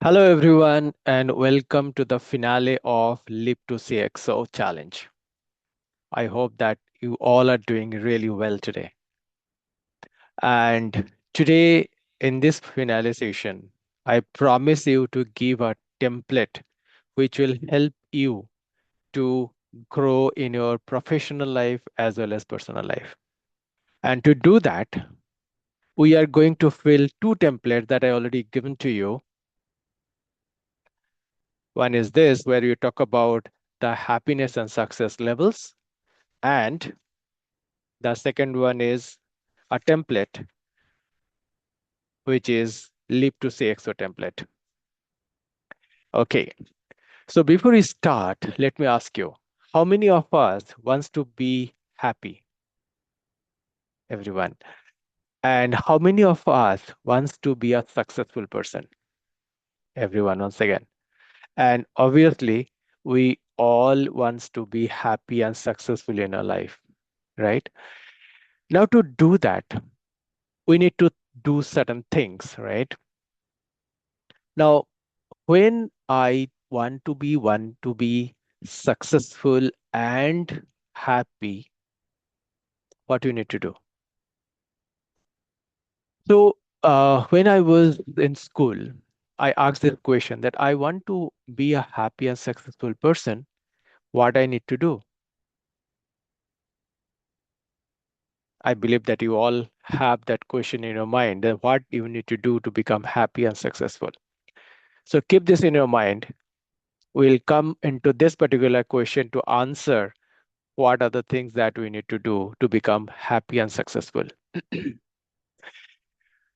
Hello, everyone, and welcome to the finale of Leap to CXO challenge. I hope that you all are doing really well today. And today, in this finale session, I promise you to give a template which will help you to grow in your professional life as well as personal life. And to do that, we are going to fill two templates that I already given to you. One is this, where you talk about the happiness and success levels. And the second one is a template, which is leap to CXO template. Okay, so before we start, let me ask you, how many of us wants to be happy? Everyone. And how many of us wants to be a successful person? Everyone, once again. And obviously, we all wants to be happy and successful in our life, right? Now, to do that, we need to do certain things, right? Now, when I want to be successful and happy, what do you need to do? So, when I was in school, I asked this question that I want to be a happy and successful person. What I need to do? I believe that you all have that question in your mind that what you need to do to become happy and successful. So keep this in your mind. We'll come into this particular question to answer what are the things that we need to do to become happy and successful.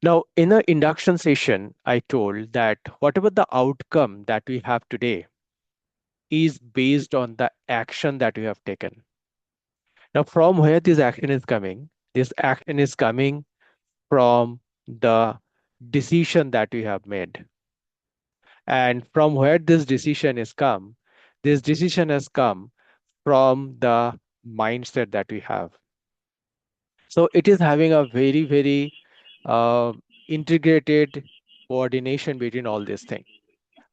Now, in the induction session, I told that whatever the outcome that we have today is based on the action that we have taken. Now, from where this action is coming, this action is coming from the decision that we have made. And from where this decision is come, this decision has come from the mindset that we have. So it is having a very, very uh, integrated coordination between all these things.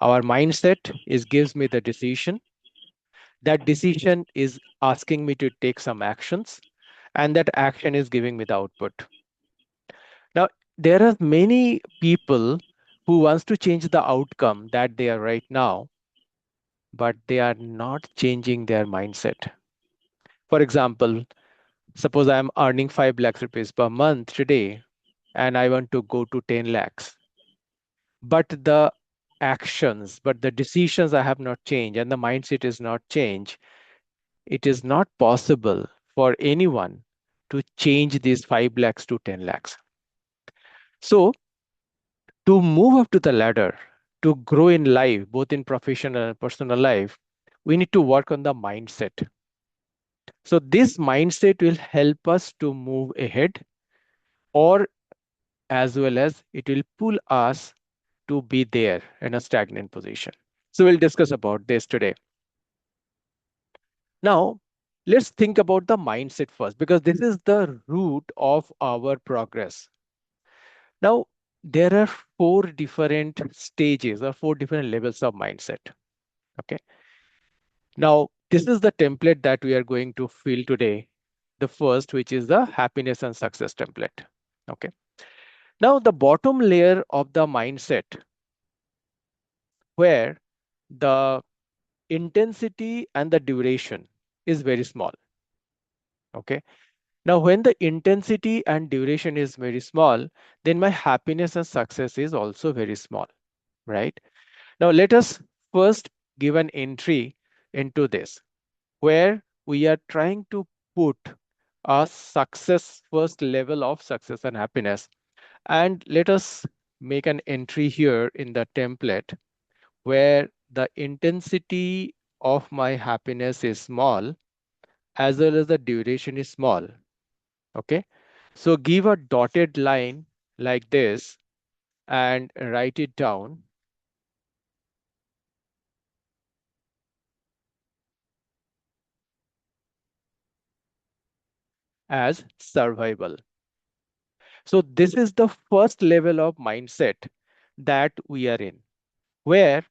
Our mindset is gives me the decision. That decision is asking me to take some actions, and that action is giving me the output. Now, there are many people who wants to change the outcome that they are right now, but they are not changing their mindset. For example, suppose I am earning 5 lakhs rupees per month today, and I want to go to 10 lakhs. But the decisions I have not changed and the mindset is not changed. It is not possible for anyone to change these 5 lakhs to 10 lakhs. So to move up to the ladder, to grow in life, both in professional and personal life, we need to work on the mindset. So this mindset will help us to move ahead, or as well as it will pull us to be there in a stagnant position. So we'll discuss about this today. Now, let's think about the mindset first, because this is the root of our progress. Now, there are four different stages or four different levels of mindset. Okay. Now, this is the template that we are going to fill today. The first, which is the happiness and success template. Okay. Now, the bottom layer of the mindset, where the intensity and the duration is very small. Okay. Now, when the intensity and duration is very small, then my happiness and success is also very small, right? Now, let us first give an entry into this, where we are trying to put a success first level of success and happiness. And let us make an entry here in the template where the intensity of my happiness is small as well as the duration is small. Okay. So give a dotted line like this and write it down as survival. So this is the first level of mindset that we are in. where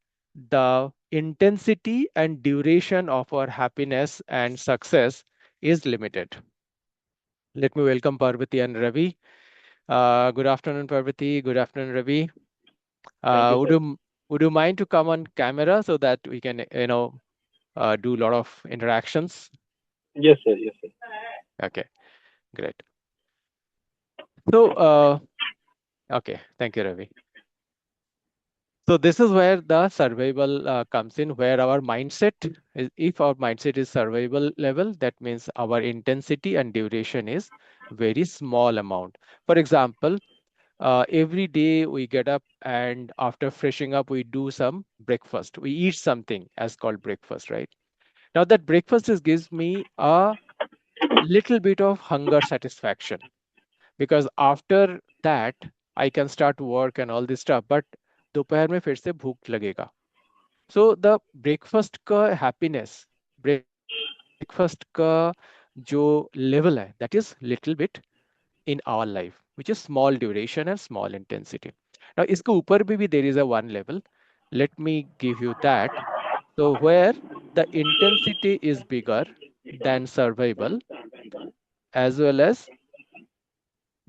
the intensity and duration of our happiness and success is limited. Let me welcome Parvati and Ravi. Good afternoon, Parvati. Good afternoon, Ravi. Thank you, Uh, would sir. you would you mind to come on camera so that we can, do a lot of interactions? Yes, sir. Yes, sir. Okay, great. So, okay, thank you, Ravi. So this is where the survival comes in, where our mindset is, if our mindset is survival level, that means our intensity and duration is very small amount. For example, every day we get up and after freshing up, we do some breakfast. We eat something as called breakfast, right? Now that breakfast is gives me a little bit of hunger satisfaction because after that I can start work and all this stuff. But दोपहर में फिर से भूख लगेगा. So the breakfast का happiness, breakfast का जो level है, that is little bit in our life, which is small duration and small intensity. Now इसके ऊपर भी there is a one level. Let me give you that. So where the intensity is bigger than survival as well as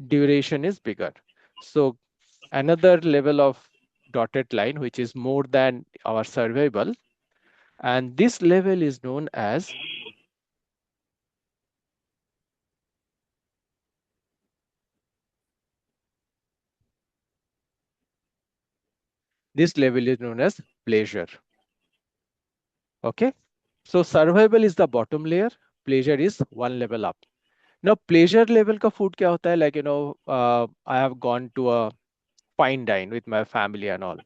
duration is bigger. So another level of dotted line, which is more than our survival, and this level is known as this level is known as pleasure. Okay. So survival is the bottom layer, pleasure is one level up. Now pleasure level का food क्या होता है? Like, I have gone to a fine dine with my family and all.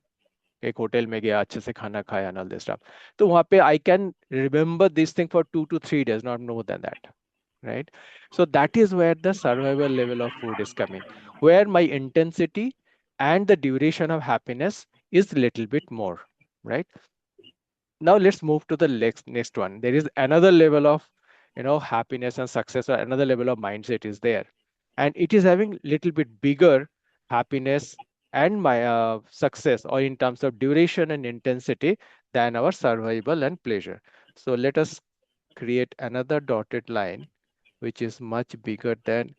एक hotel में गया, अच्छे से खाना खाया and all this stuff. तो वहाँ पे I can remember this thing for 2 to 3 days, not more than that. Right? So that is where the survival level of food is coming, where my intensity and the duration of happiness is little bit more, right? Now let's move to the next one. There is another level of, happiness and success, or another level of mindset is there, and it is having little bit bigger happiness and my success, or in terms of duration and intensity, than our survival and pleasure. So let us create another dotted line which is much bigger than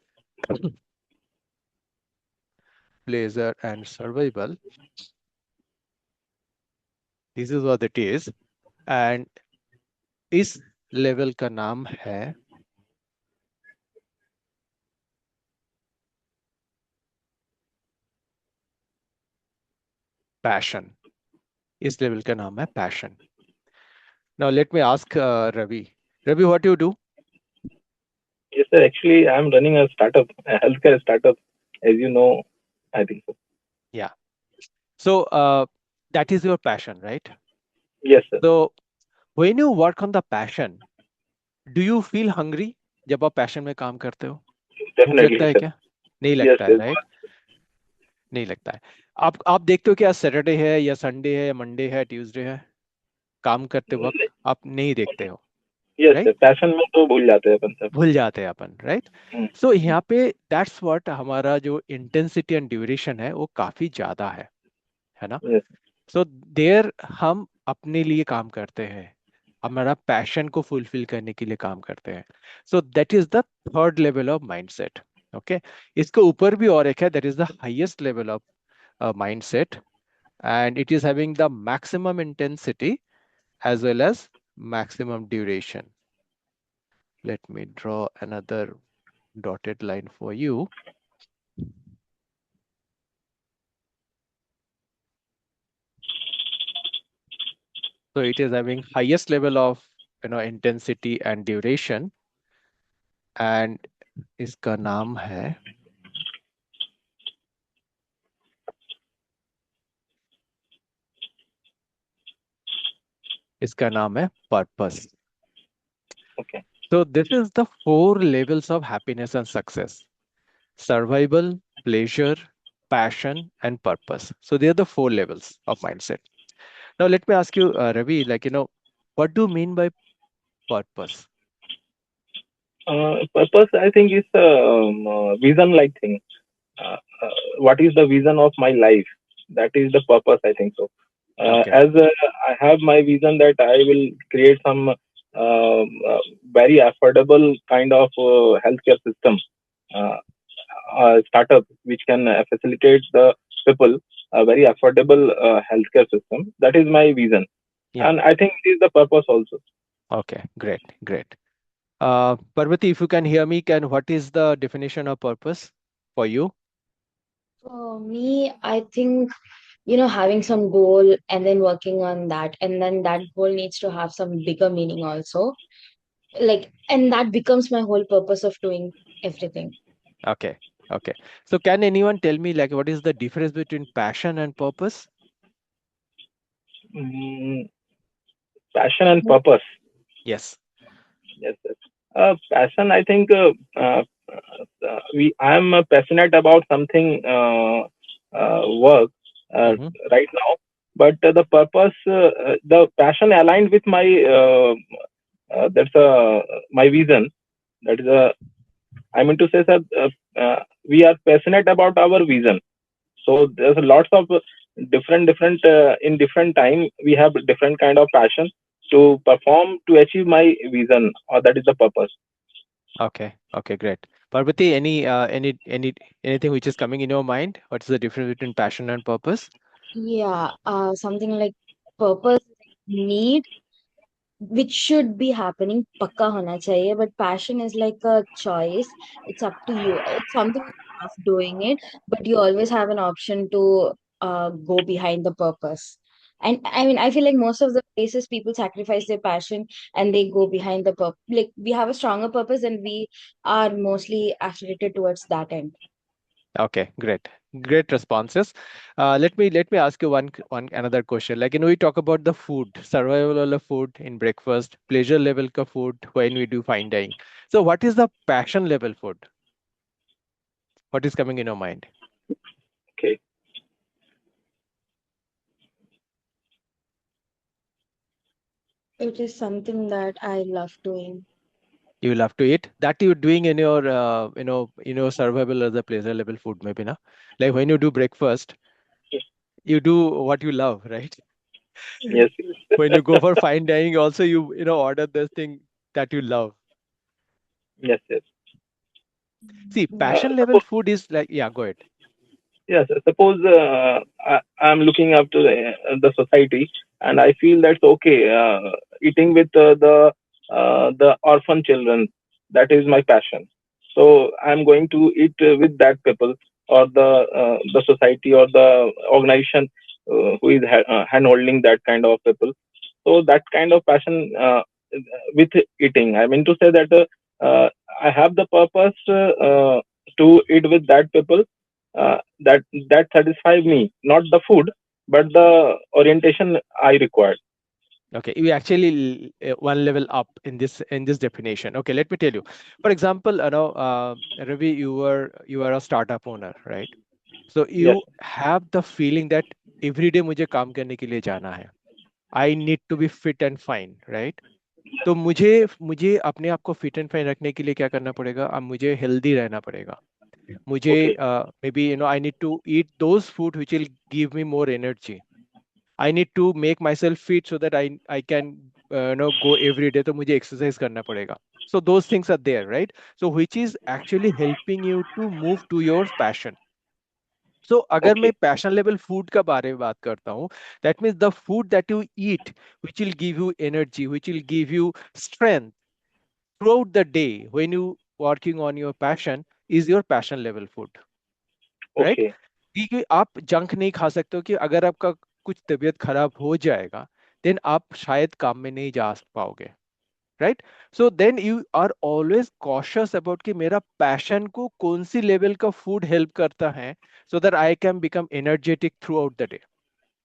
pleasure and survival. This is what it is, and इस level का नाम है passion. इस level का नाम है passion. Now let me ask Ravi. Ravi, what do you do? Yes, sir. Actually, I'm running a startup, a healthcare startup, as you know. I think so. Yeah. So that is your passion, right? Yes, sir. So when you work on the passion, do you feel hungry जब आप passion में काम करते हो? भूख लगता Definitely, है sir. क्या? नहीं Yes, लगता है, yes. राइट? नहीं लगता है. आप देखते हो कि आज सैटरडे है या संडे है या मंडे है ट्यूसडे है, काम करते वक्त आप नहीं देखते हो, Yes, sir. राइट? पैशन में तो भूल जाते हैं अपन सब. भूल जाते हैं अपन, राइट? हम्म, सो यहाँ पे दैट्स व्हाट हमारा जो इंटेंसिटी एंड ड्यूरेशन है वो काफी ज्यादा है ना? yes. सो देयर हम अपने लिए काम करते हैं, हमारा पैशन को फुलफिल करने के लिए काम करते हैं. सो that is the third level of mindset. Okay. इसके ऊपर भी और एक है, that is the highest level of mindset, and it is having the maximum intensity as well as maximum duration. Let me draw another dotted line for you. So it is having highest level of, intensity and duration, and इसका नाम है, इसका नाम है purpose. Okay. So this is the four levels of happiness and success: survival, pleasure, passion, and purpose. So they are the four levels of mindset. Now let me ask you, Ravi, like, what do you mean by purpose? Purpose, I think, is a vision-like thing. Uh, what is the vision of my life? That is the purpose, I think so. Okay. As I have my vision that I will create some very affordable kind of healthcare system, uh, startup which can facilitate the people a very affordable healthcare system. That is my vision, Yeah. and I think it is the purpose also. Okay. Great. Great. Parvati, if you can hear me, can what is the definition of purpose for you? For me, I think, having some goal and then working on that, and then that goal needs to have some bigger meaning also. Like, and that becomes my whole purpose of doing everything. Okay. Okay. So can anyone tell me like what is the difference between passion and purpose? Mm, passion and purpose. Yes. Yes, yes. Passion. I think I am passionate about something work Mm-hmm. right now, but the purpose, the passion aligned with my that's my vision. That is a I mean to say that we are passionate about our vision. So there's lots of different in different time we have different kind of passion to perform to achieve my vision, or that is the purpose. Okay. Okay. Great. Parvati, anything which is coming in your mind? What's the difference between passion and purpose? Yeah, something like purpose, need, which should be happening, pakka hona chahiye, but passion is like a choice. It's up to you. It's something you love doing it, but you always have an option to go behind the purpose. And I mean, I feel like most of the cases people sacrifice their passion and they go behind the purpose. Like, we have a stronger purpose and we are mostly affiliated towards that end. Okay, great. Great responses. Let me ask you one another question. Like, we talk about the food, survival of the food in breakfast, pleasure level ka food when we do fine dining. So what is the passion level food? What is coming in your mind? Okay, It is something that I love doing. You love to eat that you're doing in your survival or the pleasure level food maybe na. Like when you do breakfast, you do what you love, right? yes, When you go for fine dining, also order the thing that you love. yes, yes. See, passion level Suppose food is like, yeah, go ahead. yes, suppose I'm looking up to the society, and I feel that's okay. Eating with the orphan children, that is my passion. So I'm going to eat with that people, or the society, or the organization who is hand holding that kind of people. So that kind of passion with eating. I mean to say that I have the purpose to eat with that people. That satisfies me, not the food, but the orientation I require. Okay, you actually one level up in this definition. Okay, let me tell you. For example, Ravi, you are a startup owner, right? So Yes. you have the feeling that every day मुझे काम करने के लिए जाना है. I need to be fit and fine, right? तो मुझे मुझे अपने आप को फिट एंड फाइन रखने के लिए क्या करना पड़ेगा? अब मुझे हेल्दी रहना पड़ेगा. मुझे Okay. Maybe I need to eat those food which will give me more energy. I need to make myself fit so that I can go every day. तो मुझे एक्सरसाइज करना पड़ेगा. So those things are there, right? So which is actually helping you to move to your passion. So अगर मैं Okay. Passion level food का बारे में बात करता हूँ, that means the food that you eat which will give you energy, which will give you strength throughout the day when you working on your passion is your passion level food, right? Okay. क्योंकि आप junk नहीं खा सकते हो कि अगर आपका कुछ तबीयत खराब हो जाएगा देन आप शायद काम में नहीं जा पाओगे, right? So then you are always cautious about कि मेरा पैशन को कौन सी लेवल का फूड हेल्प करता है so that I can become energetic throughout the day.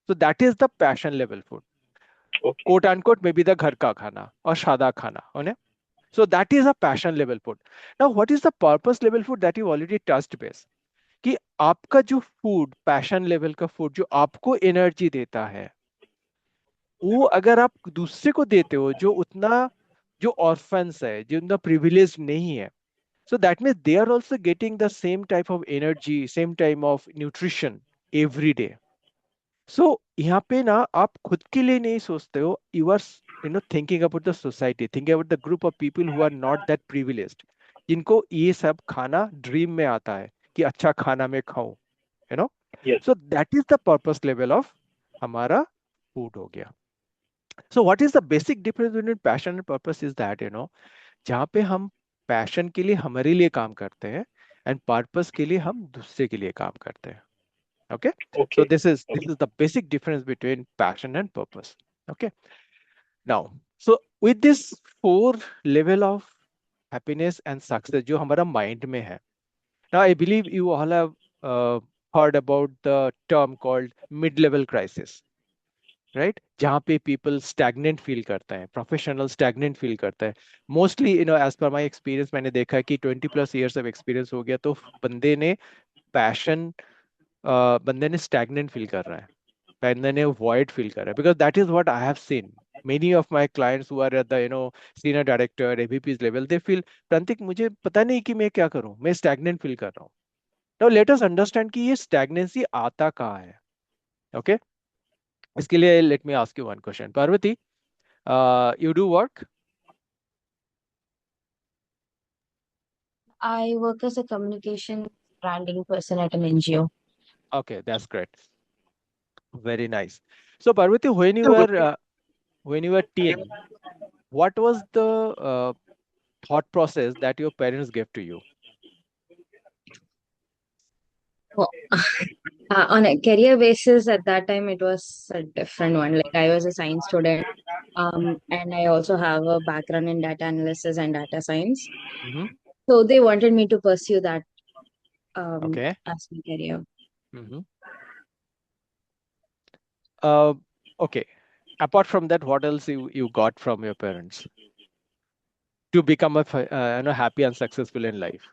So that is the passion level food. Okay. Quote unquote maybe the घर का खाना और सादा खाना है. So that is a passion level food. Now, what is the purpose level food that you already touched base? कि आपका जो फूड पैशन लेवल का फूड जो आपको एनर्जी देता है वो अगर आप दूसरे को देते हो जो उतना जो ऑर्फन्स है जो उतना प्रिविलेज नहीं है so that means they are also getting the same type of energy, same type of nutrition every day. So यहाँ पे ना आप खुद के लिए नहीं सोचते हो, you are thinking about the society, thinking about the group of people who are not that privileged, जिनको ये सब खाना ड्रीम में आता है कि अच्छा खाना मैं खाऊं, you know. Yes. So that is the purpose level of हमारा फूड हो गया। So what is the basic difference between passion and purpose is that, जहाँ पे हम पैशन के लिए हमारे लिए काम करते हैं एंड पर्पस के लिए हम दूसरे के लिए काम करते हैं। Okay, so Okay. this Okay. is the basic difference between passion and purpose. Okay, now so with this four level of happiness and success जो हमारा mind में है, now I believe you all have uh, heard about the term called mid-level crisis, right? जहाँ पे people stagnant feel करते हैं, professional stagnant feel करते हैं। Mostly, as per my experience, मैंने देखा है कि 20+ years of experience हो गया तो बंदे ने passion, बंदे ने stagnant feel कर रहा है, and then a void feel कर रहा है, because that is what I have seen. Many of my clients who are at the senior director AVP's level, they feel, प्रांतिक मुझे पता नहीं कि मैं क्या करूं, मैं stagnant feel कर रहा हूं। Now let us understand कि ये stagnancy आता कहाँ है। Okay, इसके लिए let me ask you one question, Parvati, you do work? I work as a communication branding person at an NGO. Okay, that's great, very nice. So Parvati, when you were teen, what was the thought process that your parents gave to you? Well, on a career basis, at that time, it was a different one. Like I was a science student, and I also have a background in data analysis and data science. Hmm. So they wanted me to pursue that Okay. as my career. Hmm. Uh, okay. Apart from that, what else you got from your parents to become happy and successful in life?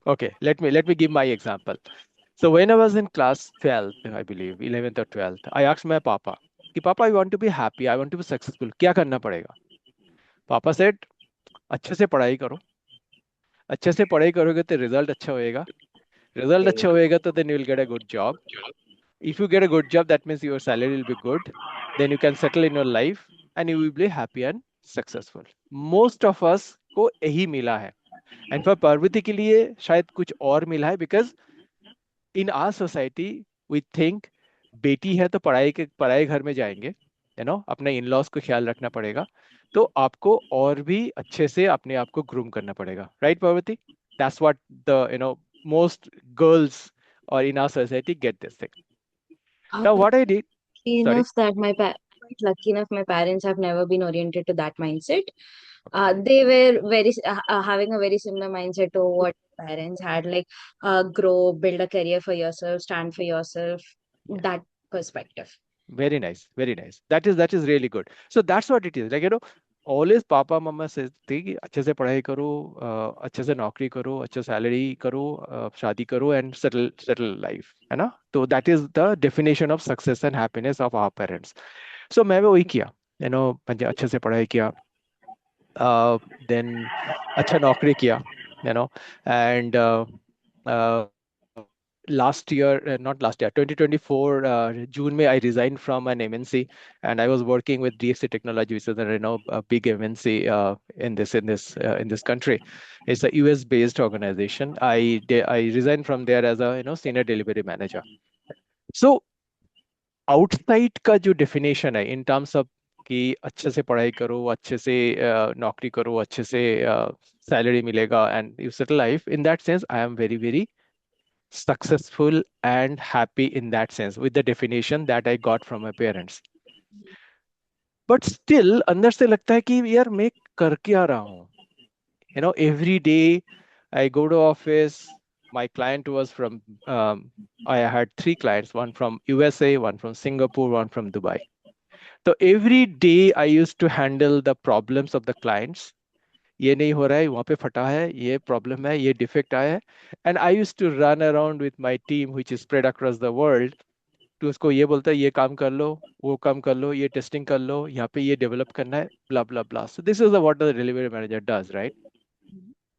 Okay, let me give my example. So when I was in class 12th, I believe 11th or 12th, I asked my papa, कि पापा, I want to be happy, I want to be successful, क्या करना पड़ेगा? पापा said, अच्छे से पढ़ाई करो, अच्छे से पढ़ाई करोगे तो रिजल्ट अच्छा होएगा, रिजल्ट अच्छा होएगा तो then you will get a good job. If you get a good job, that means your salary will be good. Then you can settle in your life and you will be happy and successful. Most of us को यही मिला है, and for Parvati के लिए शायद कुछ और मिला है, because in our society we think बेटी है तो पढ़ाई घर में जाएंगे, अपने इन लॉज को ख्याल रखना पड़ेगा, तो आपको और भी अच्छे से अपने आप को ग्रूम करना पड़ेगा, right Parvati? That's what the most girls are in our society get this thing. Uh, Now what I did, lucky sorry. enough that quite lucky enough, my parents have never been oriented to that mindset. Okay. They were having a very similar mindset to what parents had, like grow, build a career for yourself, stand for yourself. Yeah. That perspective. Very nice, very nice. That is really good. So that's what it is. Like, always पापा मम्मा से थे कि अच्छे से पढ़ाई करो, अच्छे से नौकरी करो, अच्छे सैलरी करो, शादी करो एंड सेटल लाइफ, है ना? तो that is the definition of success and happiness of our parents. So मैं भी वही किया, पंजे अच्छे से पढ़ाई किया, देन अच्छा नौकरी किया, you know, and last year, not last year, 2024 June में I resigned from an MNC, and I was working with DXC Technology, which is a big MNC in this country. It's a US based organization. I resigned from there as a senior delivery manager. So outside का जो definition है in terms of कि अच्छे से पढ़ाई करो, अच्छे से नौकरी करो, अच्छे से सैलरी मिलेगा and you settle life, in that sense I am very very successful and happy in that sense with the definition that I got from my parents. But still अंदर से लगता है कि यार मैं कर क्या रहा हूँ, every day I go to office. My client was from I had three clients, one from USA, one from Singapore, one from Dubai. So every day I used to handle the problems of the clients. ये नहीं हो रहा है, वहाँ पे फटा है, ये प्रॉब्लम है, ये डिफेक्ट आया है, and I use to run around with my team which is spread across the world, तो उसको ये बोलता है ये काम कर लो, वो काम कर लो, ये टेस्टिंग कर लो, यहाँ पे ये डेवलप करना है, blah blah blah. So this is what the delivery manager does, right?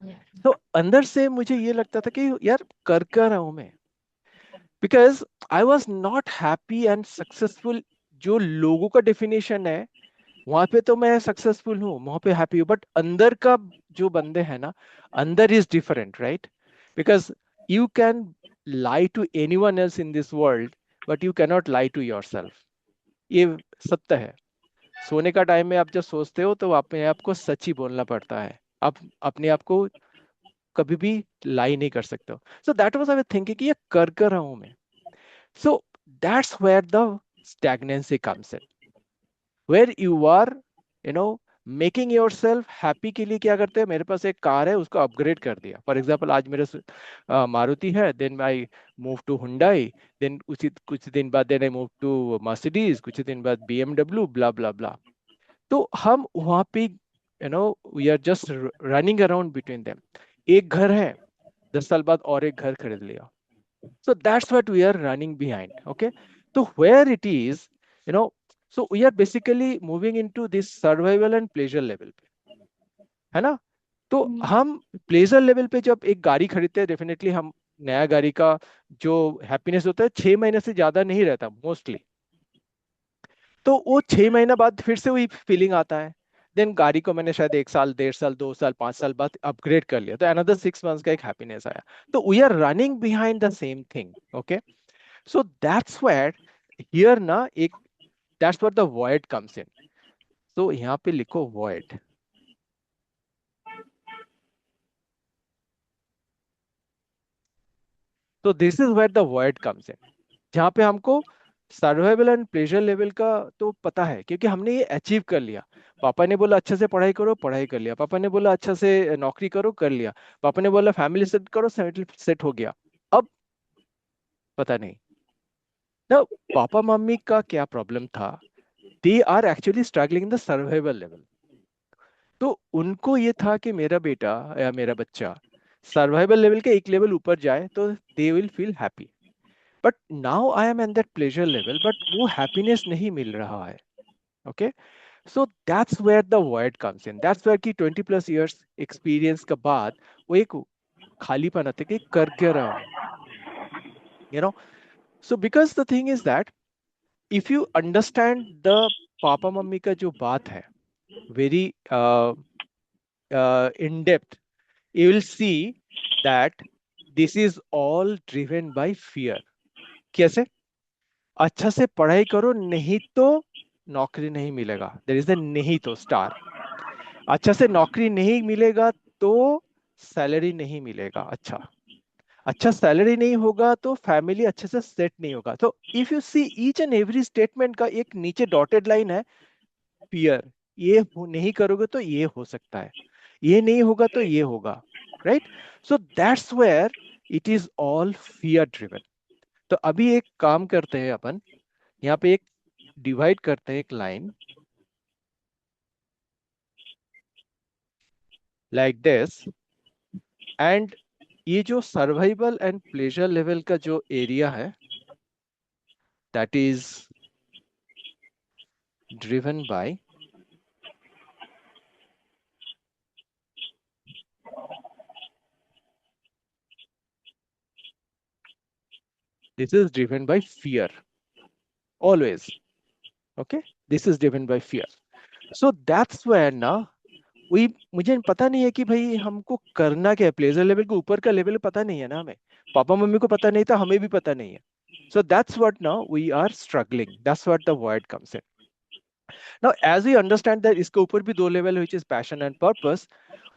Yeah. तो अंदर से मुझे ये लगता था कि यार कर क्या रहा हूँ मैं, because I was not happy and successful. जो लोगों का डेफिनेशन है वहां पे तो मैं सक्सेसफुल हूँ, वहां पे हैप्पी हूँ, बट अंदर का जो बंदे हैं ना, अंदर is different, right? Because you can lie to anyone else in this world, but you cannot lie to yourself. ये सत्य है। सोने का टाइम में आप जब सोचते हो तो अपने आप को सच ही बोलना पड़ता है। आप अपने आप को कभी भी लाई नहीं कर सकते हो। So that was I thinking कि ये कर रहा हूं मैं। So that's where the stagnancy comes in, where you are you know making yourself happy के लिए क्या करते हैं? मेरे पास एक कार है, उसको अपग्रेड कर दिया। फॉर एग्जाम्पल आज मेरे मारुति है, then I move to Hyundai, then उसी कुछ दिन बाद then I move to Mercedes, कुछ दिन बाद BMW, ब्ला ब्ला ब्ला। तो हम वहां पे we are just running around between them. एक घर है, 10 साल बाद और एक घर खरीद लिया। So that's what we are running behind. Okay. So where it is, you know, so we are basically moving into this survival and pleasure level पे, है ना? तो हम्म, हम प्लेजर लेवल पे जब एक गाड़ी खरीदते हैं, डेफिनेटली हम नया गाड़ी का जो हैप्पीनेस होता है 6 महीने से ज्यादा नहीं रहता मोस्टली। तो वो 6 महीना बाद फिर से वही फीलिंग आता है। देन गाड़ी को मैंने शायद 1 साल, 1.5 साल, 2 साल, 5 साल बाद अपग्रेड कर लिया, तो अनदर 6 मंथ्स का एक हैप्पीनेस आया। तो we are running behind the same thing. Okay. So that's where here ना एक that's where the void comes in. So यहाँ पे लिखो void. So this is where the void comes in. जहाँ पे हमको सर्वाइवल एंड प्लेजर लेवल का तो पता है, क्योंकि हमने ये अचीव कर लिया। पापा ने बोला अच्छे से पढ़ाई करो, पढ़ाई कर लिया। पापा ने बोला अच्छा से नौकरी करो, कर लिया। पापा ने बोला फैमिली सेट करो, सेट हो गया। अब पता नहीं ना पापा मम्मी का क्या प्रॉब्लम था। They are actually struggling in the survival level. तो उनको ये था कि मेरा बेटा या मेरा बच्चा सर्वाइवल लेवल के एक लेवल ऊपर जाए तो they will feel happy. But now I am in that pleasure level, but वो हैप्पीनेस नहीं मिल रहा है। Okay. So that's where the word comes in, that's where की 20+ इयर्स एक्सपीरियंस के बाद वो एक खालीपन आते कि कर क्या रहा हूँ, you know. So because the thing is that if you understand the papa mummy का जो बात है very in depth, you will see that this is all driven by fear। कैसे? अच्छा से पढ़ाई करो, नहीं तो नौकरी नहीं मिलेगा। देयर इज द नहीं तो स्टार। अच्छा से नौकरी नहीं मिलेगा तो सैलरी नहीं मिलेगा। अच्छा, अच्छा सैलरी नहीं होगा तो फैमिली अच्छे से सेट नहीं होगा। तो if you see each and every statement का एक नीचे डॉटेड लाइन है, फियर। नहीं करोगे तो ये हो सकता है, ये नहीं होगा तो ये होगा, right? So that's where it is all fear driven. तो अभी एक काम करते हैं अपन, यहाँ पे एक डिवाइड करते हैं एक लाइन लाइक दिस। एंड ये जो सर्वाइवल एंड प्लेजर लेवल का जो एरिया है, that is driven by, this is driven by fear always. Okay, this is driven by fear. So that's where ना वही, मुझे पता नहीं है कि भाई हमको करना क्या है। प्लेजर लेवल के ऊपर का लेवल पता नहीं है ना हमें, पापा मम्मी को पता नहीं था, हमें भी पता नहीं है। So that's what now we are struggling, that's what the word comes in. Now as we understand that इसके ऊपर भी दो level which is passion and purpose.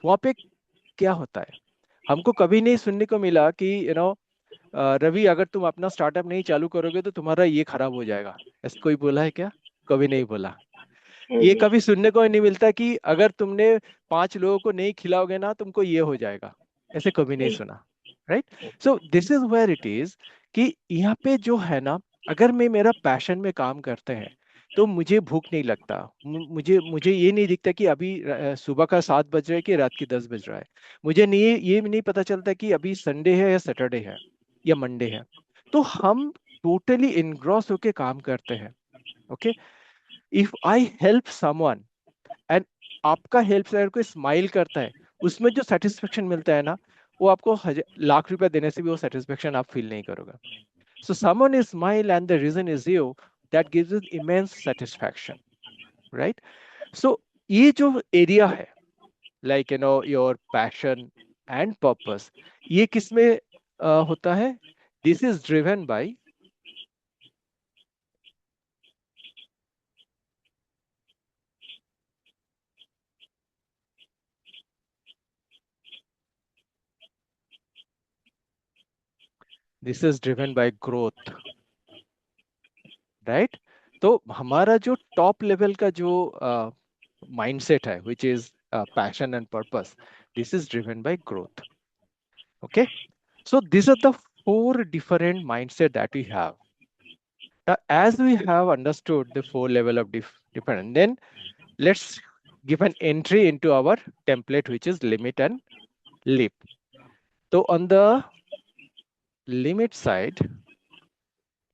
वहां पे क्या होता है, हमको कभी नहीं सुनने को मिला कि रवि अगर तुम अपना स्टार्टअप नहीं चालू करोगे तो तुम्हारा ये खराब हो जाएगा। ऐसा कोई बोला है क्या? कभी नहीं बोला। ये हम्म, कभी सुनने को नहीं मिलता कि अगर तुमने 5 लोगों को नहीं खिलाओगे ना तुमको ये हो जाएगा। ऐसे कभी नहीं सुना, right? So this is where it is कि यहाँ पे जो है ना, अगर मैं मेरा पैशन में काम करते हैं तो मुझे भूख नहीं लगता। मुझे मुझे ये नहीं दिखता कि अभी सुबह का 7 बज रहा है कि रात की 10 बज रहा है। मुझे नहीं, ये नहीं पता चलता कि अभी संडे है या सैटरडे है या मंडे है। तो हम टोटली इनग्रॉस होके काम करते हैं। Okay. If I help someone and आपका हेल्प से अगर कोई स्माइल करता है, उसमें जो सेटिस्फेक्शन मिलता है ना, वो आपको लाख रुपया देने से भी वो सेटिस्फेक्शन आप फील नहीं करोगे। So someone is smile and the reason is you, that gives us immense satisfaction, right? So ये जो area है, like your passion and purpose, ये किसमें होता है? This is driven by growth, right? तो हमारा जो टॉप लेवल का जो mindset hai, which is passion and purpose, this is driven by growth. Okay, so these are the four different mindset that we have. Now, as we have understood the four level of different, then let's give an entry into our template, which is limit and leap. So on the limit side,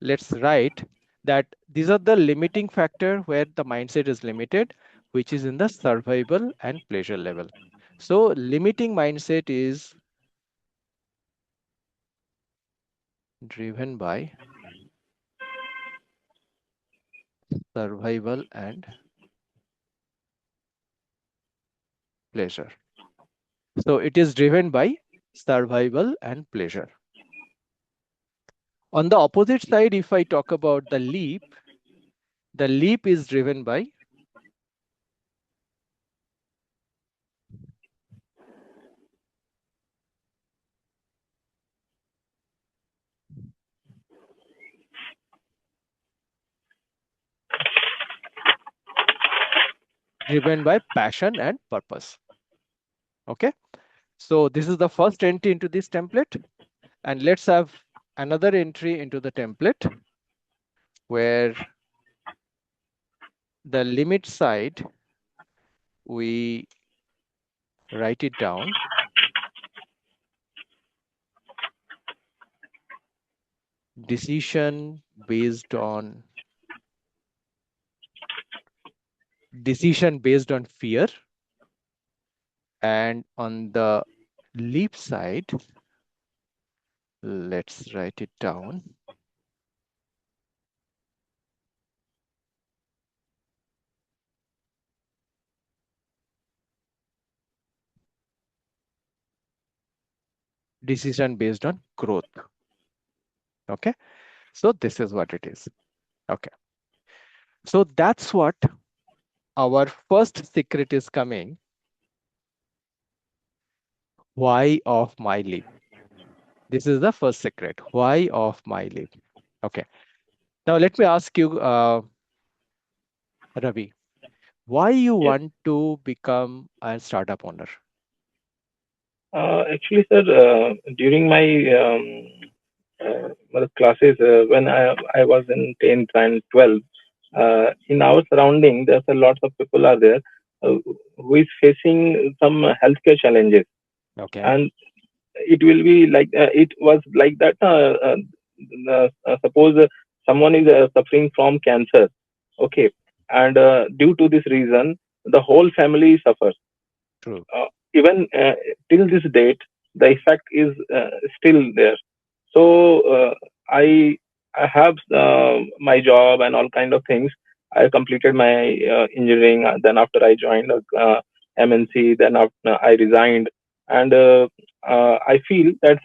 let's write that these are the limiting factor where the mindset is limited, which is in the survival and pleasure level. So limiting mindset is driven by survival and pleasure. So it is driven by survival and pleasure. On the opposite side, if I talk about the leap is driven by passion and purpose. Okay. So this is the first entry into this template. And let's have another entry into the template where the limit side, we write it down. Decision based on fear. And on the leap side, let's write it down. Decision based on growth. Okay. So this is what it is. Okay. So that's what our first secret is coming. Why of my leap? This is the first secret. Why of my leap? Okay. Now let me ask you, Ravi, why you Yes. want to become a startup owner? Actually, sir, during my classes, when I was in 10th and 12th, in our surrounding, there's a lot of people are there uh, who is facing some healthcare challenges, Okay. and it will be like it was like that. Suppose someone is suffering from cancer, okay, and due to this reason, the whole family suffers. True. Even till this date, the effect is still there. So I have my job and all kind of things. I completed my engineering. Then after I joined MNC, then after I resigned, and I feel that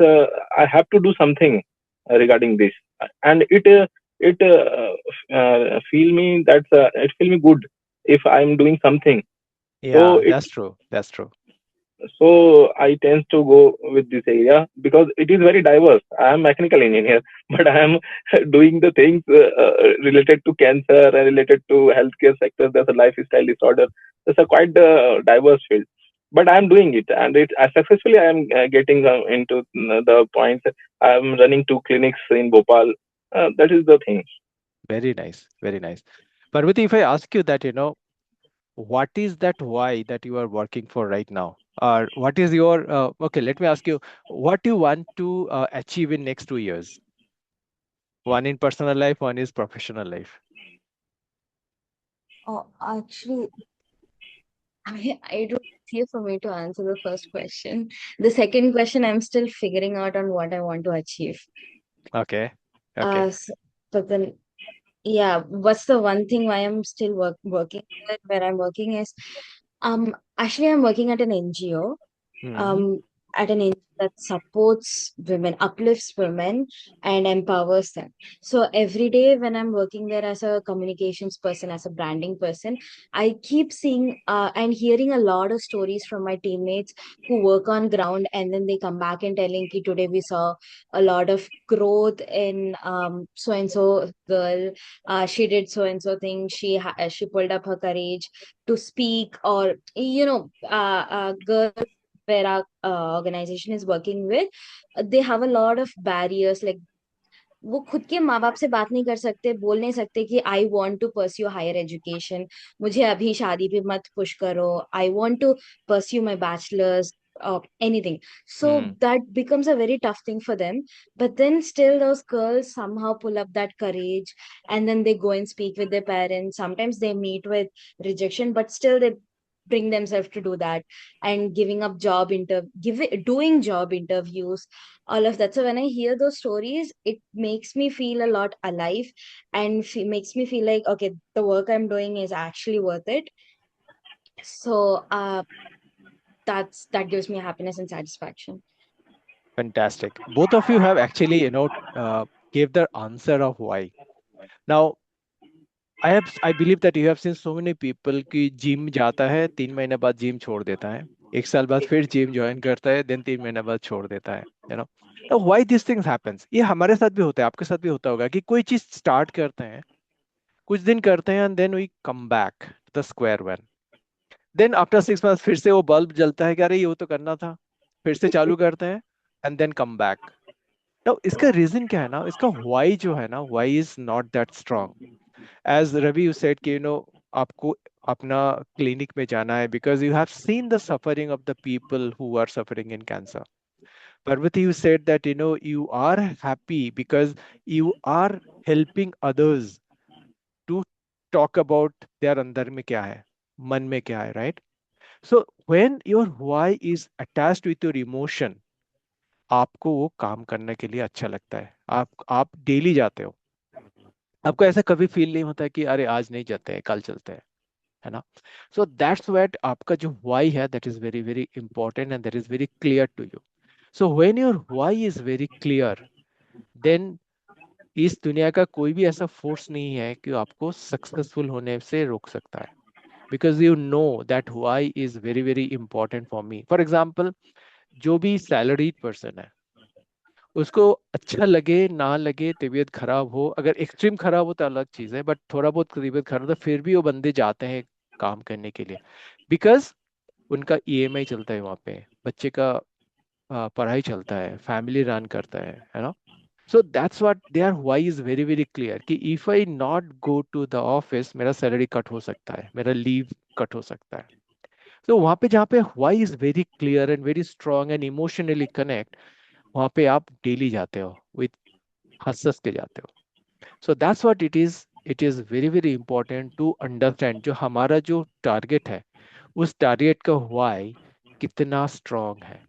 I have to do something regarding this, and it feel me good if I'm doing something. So Yeah, that's true. That's true. I tend to go with this area because it is very diverse. I am mechanical engineer, but I am doing the things related to cancer and related to healthcare sector. There's a lifestyle disorder. There's a quite diverse field, but I am doing it, and it successfully. I am getting into the points. I am running two clinics in Bhopal. That is the thing. Very nice. Very nice. Parvati, if I ask you that, what is that why that you are working for right now? Or what is your, okay, let me ask you, what you want to achieve in next 2 years? One in personal life, one is professional life. Oh, actually, I don't see for me to answer the first question. The second question, I'm still figuring out on what I want to achieve. Okay. Okay. s- but then, yeah, what's the one thing why I'm still working with where I'm working is, actually I'm working at an NGO, Hmm. um, at an NGO that supports women, uplifts women, and empowers them. So every day when I'm working there as a communications person, as a branding person, I keep seeing and hearing a lot of stories from my teammates who work on ground, and then they come back and telling ki today we saw a lot of growth in so and so girl. She did so and so thing. She pulled up her courage to speak, or girls where our organization is working with, they have a lot of barriers, like वो खुद के माँ बाप से बात नहीं कर सकते, बोल नहीं सकते कि I want to pursue higher education, मुझे अभी शादी पे मत पुश करो, I want to pursue my bachelors, anything. So Hmm. that becomes a very tough thing for them. But then still those girls somehow pull up that courage, and then they go and speak with their parents. Sometimes they meet with rejection, but still they bring themselves to do that, and giving up doing job interviews, all of that. So when I hear those stories, it makes me feel a lot alive, and makes me feel like, okay, the work I'm doing is actually worth it. So that gives me happiness and satisfaction. Fantastic. Both of you have actually, gave the answer of why. Now, I believe that you have seen so many people कि gym जाता है 3 महीने बाद gym छोड़ देता है, 1 साल बाद फिर जिम ज्वाइन करता है, देन 3 महीने बाद छोड़ देता है, यू नो। तो व्हाई दिस थिंग्स हैपेंस, ये हमारे साथ भी होता है, आपके साथ भी होता होगा कि कोई चीज स्टार्ट करते हैं, कुछ दिन करते हैं, and then we come back the square one. Then after 6 month फिर से वो बल्ब जलता है कि अरे ये वो तो करना था, फिर से चालू करते हैं, and then come back. Now इसका रीजन क्या है ना, इसका व्हाई जो है ना, why is not that strong. As Ravi you said कि आपको अपना क्लिनिक में जाना है because you have seen the suffering of the people who are suffering in cancer. Parvati, you said that you are happy because you are helping others to talk about their अंदर में क्या है, मन में क्या है, right? So when your why is attached with your emotion, आपको वो काम करने के लिए अच्छा लगता है, आप डेली जाते हो, आपको ऐसा कभी फील नहीं होता है कि अरे आज नहीं जाते हैं कल चलते हैं, है ना? सो दैट्स व्हाट आपका जो व्हाई है, that is very very important and that is very clear to you. So when your why is very clear, then इस दुनिया का कोई भी ऐसा फोर्स नहीं है कि आपको सक्सेसफुल होने से रोक सकता है, because you know that why is very very important for me. For example, जो भी सैलरीड पर्सन है, उसको अच्छा लगे ना लगे, तबीयत खराब हो, अगर एक्सट्रीम खराब हो तो अलग चीज़ है, बट थोड़ा बहुत तबीयत खराब हो तो फिर भी वो बंदे जाते हैं काम करने के लिए, बिकॉज उनका ईएमआई चलता है वहाँ पे, बच्चे का पढ़ाई चलता है, फैमिली रन करता है ना? So that's what their why is very very clear कि if I not go to the office, मेरा सैलरी कट हो सकता है, मेरा लीव कट हो सकता है। तो वहाँ पे जहाँ पे why is very clear and very strong and emotionally connect, वहाँ पे आप डेली जाते हो विथ हंस हंस के जाते हो। So that's what it is very very important to understand जो हमारा जो टारगेट है, उस टारगेट का व्हाई कितना स्ट्रांग है।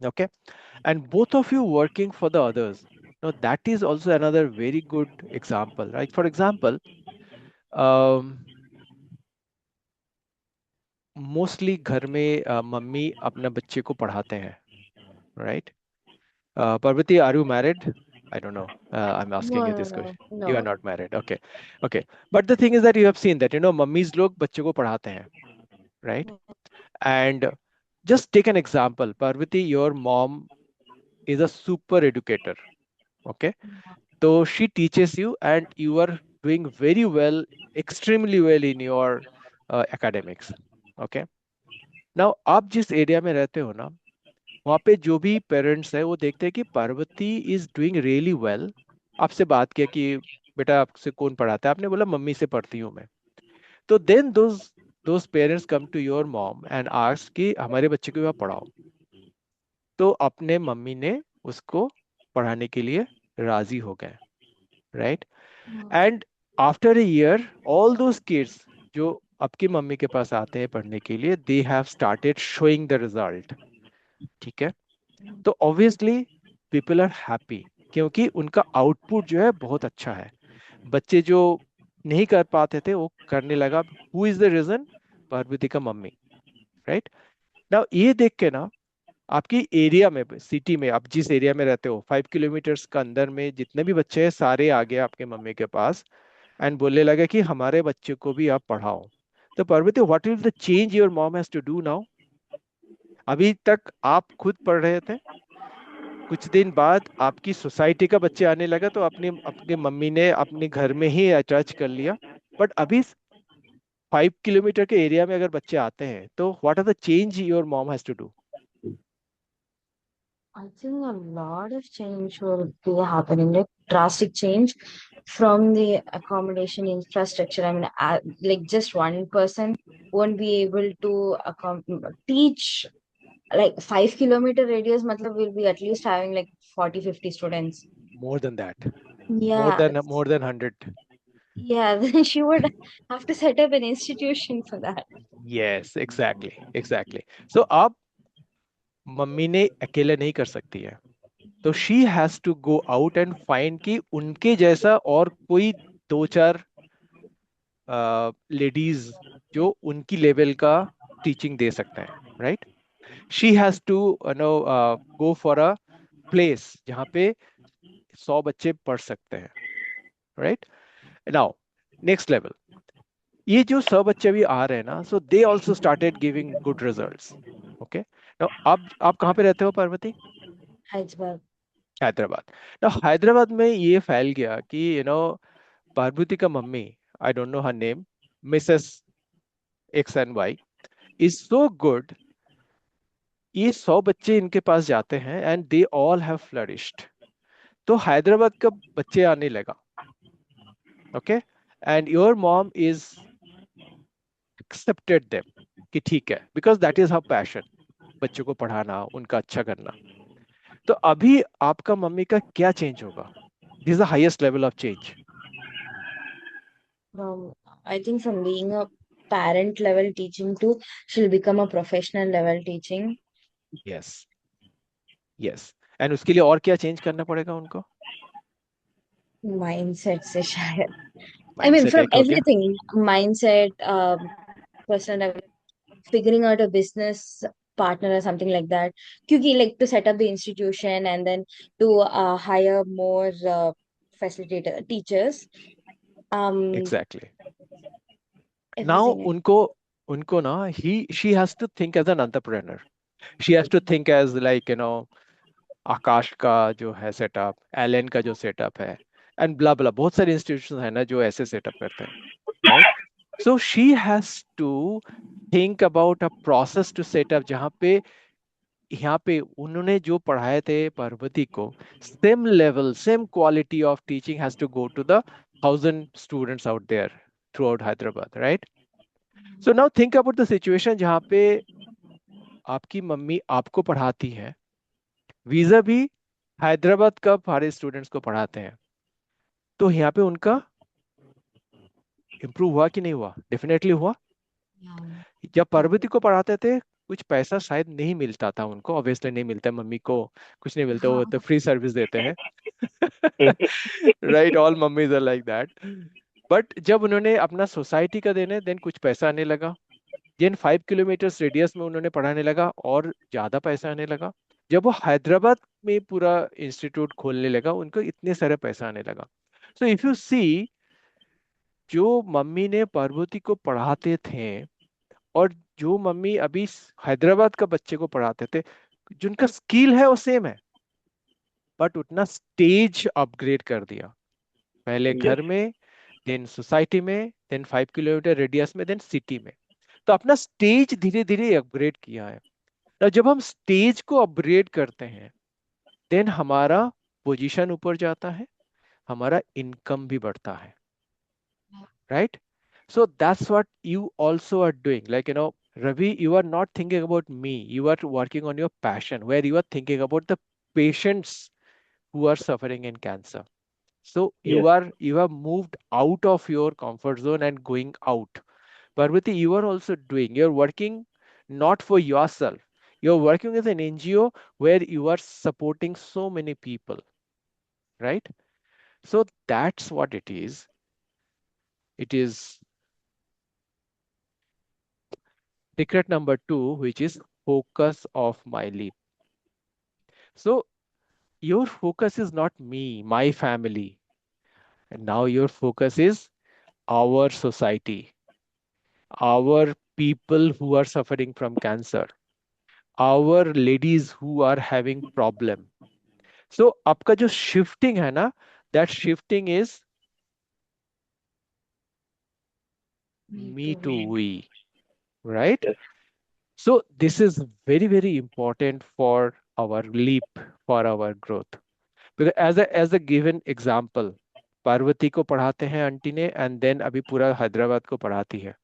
Okay, and both of you working for the others, now that is also another very good example, right? For example, um, mostly घर में मम्मी अपने बच्चे को पढ़ाते हैं, right? Parvati, are you married? I don't know. I'm No, asking you no, this no, question. You are no. not married. Okay. Okay. But the thing is that you have seen that, mummies लोग बच्चे को पढ़ाते हैं, right? And just take an example. Parvati, your mom is a super educator. Okay. So she teaches you and you are doing very well, extremely well in your academics. Okay. Now, आप जिस area में रहते हो ना, वहाँ पे जो भी पेरेंट्स है वो देखते हैं कि Parvati is doing really well. आपसे बात किया कि बेटा आपसे कौन पढ़ाता है, आपने बोला मम्मी से पढ़ती हूँ मैं। तो then those parents come to your mom and ask कि हमारे बच्चे को आप पढ़ाओ। तो अपने मम्मी ने उसको पढ़ाने के लिए राजी हो गए, right? And after a year all those kids जो आपकी मम्मी के पास आते हैं पढ़ने के लिए, they have started showing the result. ठीक है? तो ऑब्वियसली पीपल आर हैप्पी। क्योंकि उनका आउटपुट जो है बहुत अच्छा है। बच्चे जो नहीं कर पाते थे वो करने लगा। Who is the reason? Parvati का मम्मी। राइट। नाउ ये देख के ना, आपकी एरिया में, सिटी में, आप जिस एरिया में रहते हो, 5 किलोमीटर्स का अंदर में जितने भी बच्चे हैं सारे आ गए आपके मम्मी के पास एंड बोलने लगे कि हमारे बच्चे को भी आप पढ़ाओ। तो Parvati, what is the change your mom has to do now? अभी तक आप खुद पढ़ रहे थे, कुछ दिन बाद आपकी सोसाइटी का बच्चे आने लगा तो अपनी अपनी मम्मी ने अपने घर में ही अटैच कर लिया। बट अभी 5 किलोमीटर के एरिया में अगर बच्चे आते हैं तो what are the change your mom has to do? I think a lot of change will be happening, like drastic change from the accommodation infrastructure. I mean, like just one person won't be able to teach like 5 kilometer radius. Matlab we'll be at least having like 40, 50 students. More than that. more Yeah, than more than 100. yeah. Then she would have to set up an institution for that. Yes, exactly exactly. So आप, mummy ने अकेले नहीं कर सकती है, तो she has to go out and find कि उनके जैसा और कोई दो चार लेडीज जो उनकी लेवल का टीचिंग दे सकते हैं। Right. She has to no go for a place जहाँ पे 100 बच्चे पढ़ सकते हैं। राइट। नाउ नेक्स्ट लेवल, ये जो 100 बच्चे अभी आ रहे हैं ना, so they also started giving good results. Okay. Now अब आप कहाँ पे रहते हो पार्वती? Hyderabad. हैदराबाद। नाउ हैदराबाद में ये फैल गया कि पार्वती का mummy, I don't know her name, Mrs X and Y, is so good. ये 100 बच्चे इनके पास जाते हैं and they all have flourished. तो हैदराबाद का बच्चे आने लगा। Okay. And your mom is accepted them कि ठीक है, because that is her passion, बच्चों को पढ़ाना, उनका अच्छा करना। तो अभी आपका मम्मी का क्या चेंज होगा? This is the highest level of change. From I think from being a parent level teaching to she'll become a professional level teaching yes, yes. And उसके लिए और क्या चेंज करना पड़ेगा उनको? mindset se shayad. I mean mindset from एक हो गया। everything, mindset, personal level, figuring out a business partner or something like that. Kyuki like to set up the institution and then to hire more facilitator teachers. Um, exactly. Now everything. उनको उनको ना, he she has to think as an entrepreneur. She has to think as like Aakash का जो है setup, Elon का जो setup है, and blah ब्ला, बहुत सारे इंस्टीट्यूशन है ना जो ऐसे सेटअप करते हैं। Right. So she has to think about a process to setup, जहाँ पे यहाँ पे उन्होंने जो पढ़ाए थे पार्वती को, same level same quality of teaching has to go to the 1,000 students out there throughout Hyderabad. Right. So now think about the situation जहाँ पे आपकी मम्मी आपको पढ़ाती है, वीजा भी हैदराबाद का सारे स्टूडेंट्स को पढ़ाते हैं। तो यहाँ पे उनका इम्प्रूव हुआ कि नहीं हुआ? डेफिनेटली हुआ। Yeah. जब Um, पार्वती को पढ़ाते थे, कुछ पैसा शायद नहीं मिलता था उनको, ऑब्वियसली नहीं मिलता, मम्मी को कुछ नहीं मिलता, वो तो फ्री सर्विस देते हैं। Right, all mummies are like that. But जब उन्होंने अपना सोसाइटी का देने, देन कुछ पैसा आने लगा। देन 5 किलोमीटर रेडियस में उन्होंने पढ़ाने लगा और ज्यादा पैसा आने लगा। जब वो हैदराबाद में पूरा इंस्टीट्यूट खोलने लगा, उनको इतने सारे पैसा आने लगा। सो इफ यू सी, जो मम्मी ने पार्वती को पढ़ाते थे और जो मम्मी अभी हैदराबाद का बच्चे को पढ़ाते थे, जिनका स्किल है वो सेम है, बट उतना स्टेज अपग्रेड कर दिया। पहले Yes, घर में, देन सोसाइटी में, देन 5 किलोमीटर रेडियस में, देन सिटी में। तो अपना स्टेज धीरे धीरे अपग्रेड किया है। और जब हम स्टेज को अपग्रेड करते हैं, देन हमारा पोजीशन ऊपर जाता है, हमारा इनकम भी बढ़ता है। Right. So that's what you also are doing. Like, Ravi, you are not thinking about me. You are working on your passion, where you are thinking about the patients who are suffering in cancer. So yes, you have moved out of your comfort zone and going out. Parvati, you are also doing. You're working not for yourself. You're working as an NGO where you are supporting so many people. right? So that's what it is. It is secret number two, which is focus of my leap. So your focus is not me, my family. And now your focus is our society, our people who are suffering from cancer, our ladies who are having problem. So आपका जो shifting है ना, that shifting is Me me too. to we, right? Yes. So this is very, very important for our leap, for our growth. Because as a given example, Parvati को पढ़ाते हैं aunty ने and then अभी पूरा हैदराबाद को पढ़ाती है.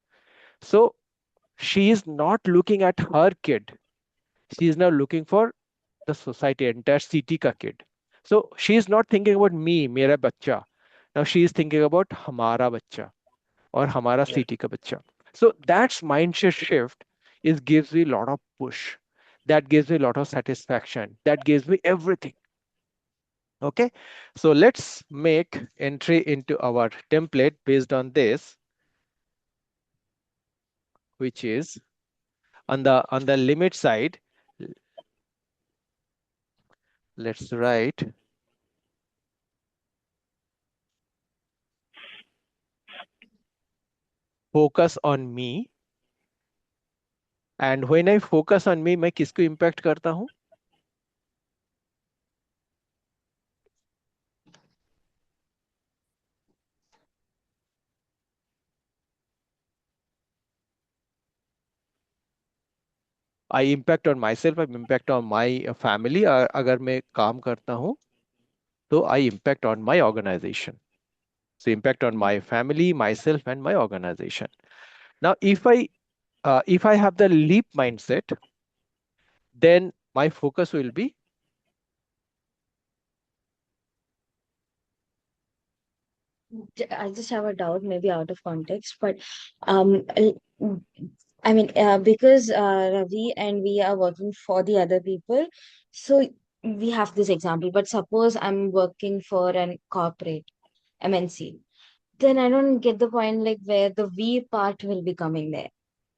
So she is not looking at her kid. She is now looking for the society, entire city का kid. So she is not thinking about me, मेरा बच्चा. Now she is thinking about हमारा बच्चा और हमारा Yes. city का बच्चा. So that's mindset shift is gives me a lot of push. That gives me a lot of satisfaction. That gives me everything. Okay. So let's make entry into our template based on this, which is on the limit side. Let's write focus on me. And when I focus on me, मैं किसको impact करता हूँ? I impact on myself, I impact on my family. अगर मैं काम करता हूँ, तो I impact on my organization. So impact on my family, myself, and my organization. Now, if I have the leap mindset, then my focus will be I just have a doubt, maybe out of context, but um, l- I mean, because Ravi and we are working for the other people, so we have this example. But suppose I'm working for an corporate MNC, then I don't get the point, like where the we part will be coming there.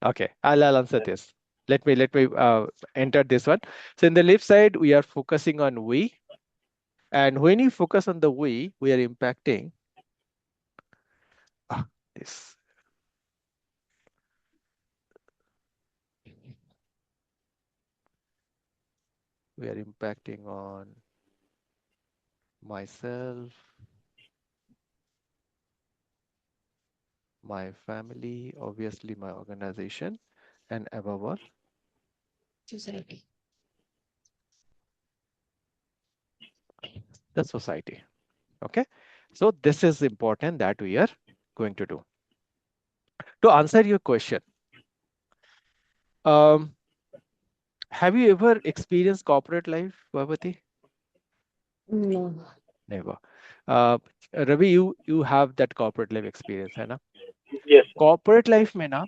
okay. I'll answer this. Let me enter this one. So in the left side, we are focusing on we, and when you focus on the we are impacting this. We are impacting on myself, my family, obviously my organization, and above all, Society. the society. Okay. So this is important that we are going to do. To answer your question, um, have you ever experienced corporate life, Bhavati? No. Never. Uh, Ravi, you have that corporate life experience, है ना? Yes. Corporate life में ना,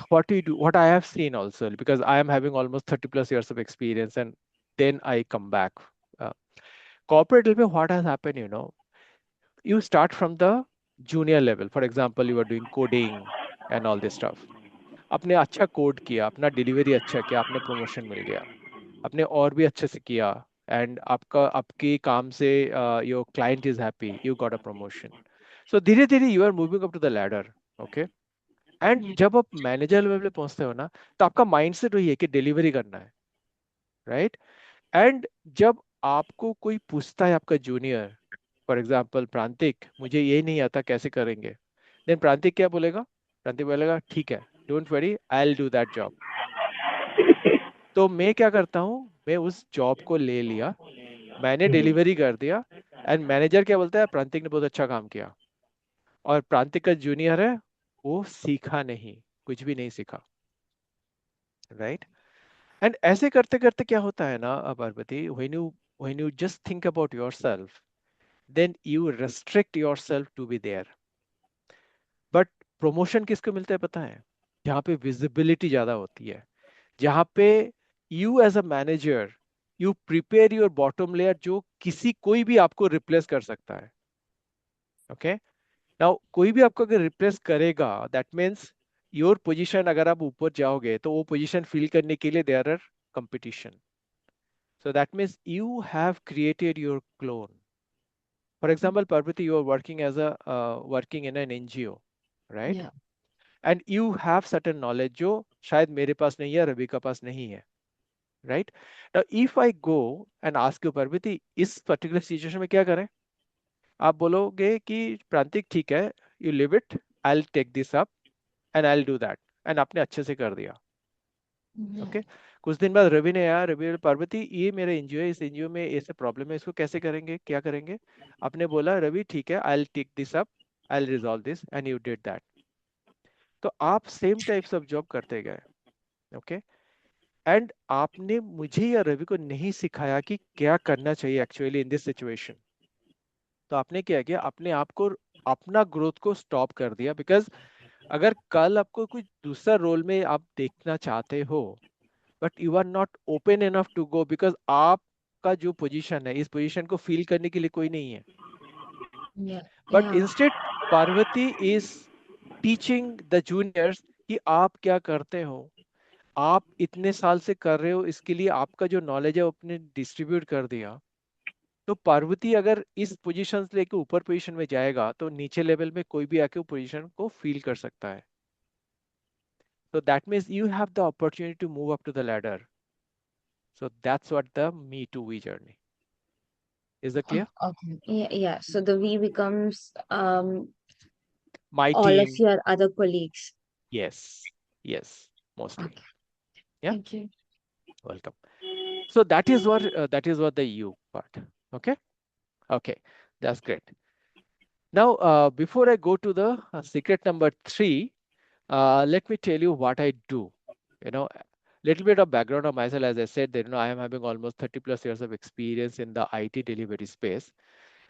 what do you do? What I have seen also, because I am having almost 30 plus years of experience, and then I come back. Uh, corporate life, what has happened, you start from the junior level. For example, you are doing coding and all this stuff. आपने अच्छा code किया, अपना delivery अच्छा किया, आपने promotion मिल गया, आपने और भी अच्छे से किया, एंड आपके काम से your client is happy, you got a promotion. So धीरे धीरे you are moving up to the ladder. Okay. And जब आप मैनेजर लेवल पे पहुंचते हो ना, तो आपका माइंडसेट वही है कि डिलीवरी करना है, राइट? एंड जब आपको कोई पूछता है, आपका जूनियर, फॉर एग्जाम्पल प्रांतिक, मुझे ये नहीं आता कैसे करेंगे, देन प्रांतिक क्या बोलेगा? प्रांतिक बोलेगा ठीक है, don't worry, I will do that job. तो मैं क्या करता हूँ, मैं उस जॉब को ले लिया, मैंने Mhm. डिलीवरी कर दिया, एंड मैनेजर क्या बोलता है? प्रांतिक ने बहुत अच्छा काम किया. और प्रांतिक का जूनियर है, वो सीखा नहीं, कुछ भी नहीं सीखा, राइट? एंड ऐसे करते करते क्या होता है ना, Parvati, when you just think about yourself, then you restrict yourself to be there. But promotion किसको मिलता है पता है? जहाँ पे विजिबिलिटी ज्यादा होती है, जहाँ पे you as a manager, you prepare your bottom layer, जो किसी कोई भी आपको रिप्लेस कर सकता है। ओके, नाउ कोई भी आपको अगर रिप्लेस करेगा, दैट मीन्स योर पोजीशन, अगर आप ऊपर जाओगे तो वो पोजीशन फिल करने के लिए there are competition. So that means you have created your clone. For example, Parvati, you are working as a working in an NGO, right? Yeah. And you have certain knowledge जो शायद मेरे पास नहीं है, रवि का पास नहीं है, right? Now, if I go and ask you, Parvati, इस particular situation में क्या करें? आप बोलोगे कि प्रांतिक ठीक है, you leave it, I'll take this up and I'll do that, and आपने अच्छे से कर दिया। Yeah. ओके, कुछ दिन बाद रवि ने, यार रवि, पार्वती ये मेरा एनजीओ है, इस एनजीओ में ऐसे प्रॉब्लम है, इसको कैसे करेंगे, क्या करेंगे? आपने बोला रवि ठीक है, I will take this up, I will resolve this, and you did that. तो आप सेम टाइप्स ऑफ जॉब करते गए। ओके, एंड आपने मुझे या रवि को नहीं सिखाया कि क्या करना चाहिए एक्चुअली इन दिस सिचुएशन। तो आपने क्या किया, अपने आप को, अपना ग्रोथ को स्टॉप कर दिया। बिकॉज अगर कल आपको कुछ दूसरा रोल में आप देखना चाहते हो, but you are not open enough to go, because आपका जो पोजीशन है, इस पोजीशन को फील करने के लिए कोई नहीं है। Yeah. But Yeah. Instead Parvati is teaching the juniors कि आप क्या करते हो, आप इतने साल से कर रहे हो, इसके लिए आपका जो नॉलेज है वो अपने डिस्ट्रीब्यूट कर दिया। तो पार्वती अगर इस पोजीशन से लेके ऊपर पोजीशन में जाएगा, तो नीचे लेवल में कोई भी आके पोजीशन को फील कर सकता है। So that means you have the opportunity to move up to the ladder. So that's what the Me Too We journey. Is that Oh, clear? okay. Yeah, yeah. So the we becomes My all of team, your other colleagues. yes, yes, mostly. Okay. Yeah, Thank you. welcome. So that is what the you part. Okay, okay, that's great. Now, before I go to the secret number three, let me tell you what I do. You know, little bit of background of myself. As I said, that I am having almost 30 plus years of experience in the IT delivery space,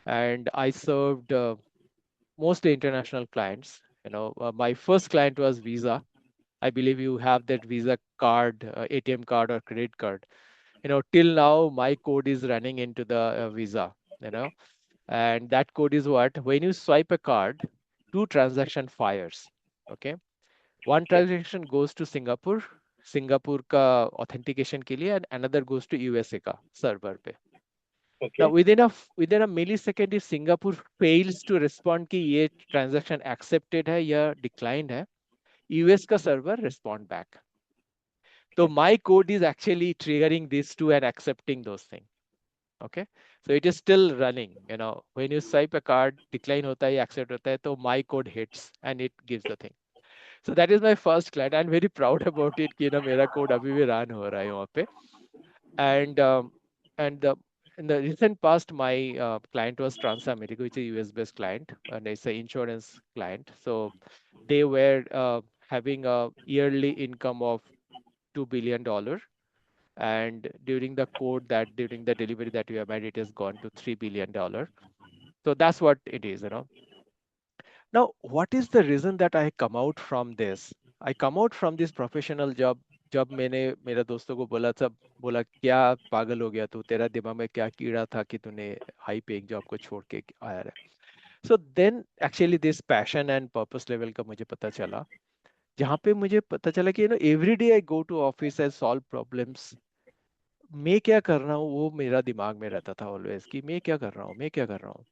and I served mostly international clients. My first client was Visa. I believe you have that Visa card, ATM card or credit card. Till now my code is running into the Visa. You know, and that code is what, when you swipe a card, two transaction fires. Okay, one transaction goes to Singapore, Singapore का authentication के लिए, and another goes to USA का server पे. Now Okay. within a millisecond, if Singapore fails to respond कि ये transaction accepted है या declined है, US का server respond back. So my code is actually triggering these two and accepting those things. Okay, so it is still running. When you swipe a card, decline होता है, accept होता है, तो my code hits and it gives the thing. So that is my first client. I'm very proud about it कि मेरा code अभी भी run हो रहा है वहाँ पे. And in the recent past, my client was Transamerica, which is a US based client, and it's an insurance client. So they were having a yearly income of $2 billion, and during the delivery that we have made, it has gone to $3 billion. So that's what it is. Now, what is the reason that I come out from this? I come out from this professional job. जब मैंने मेरे दोस्तों को बोला क्या पागल हो गया तू, तेरा दिमाग में क्या कीड़ा था कि तूने हाई पेइंग जॉब को छोड़ के आया है? So then actually this passion and purpose level का मुझे पता चला, जहाँ पे मुझे पता चला कि every day I go to office, I solve problems. मैं क्या कर रहा हूँ वो मेरा दिमाग में रहता था ऑलवेज कि मैं क्या कर रहा हूँ, मैं क्या कर रहा हूँ।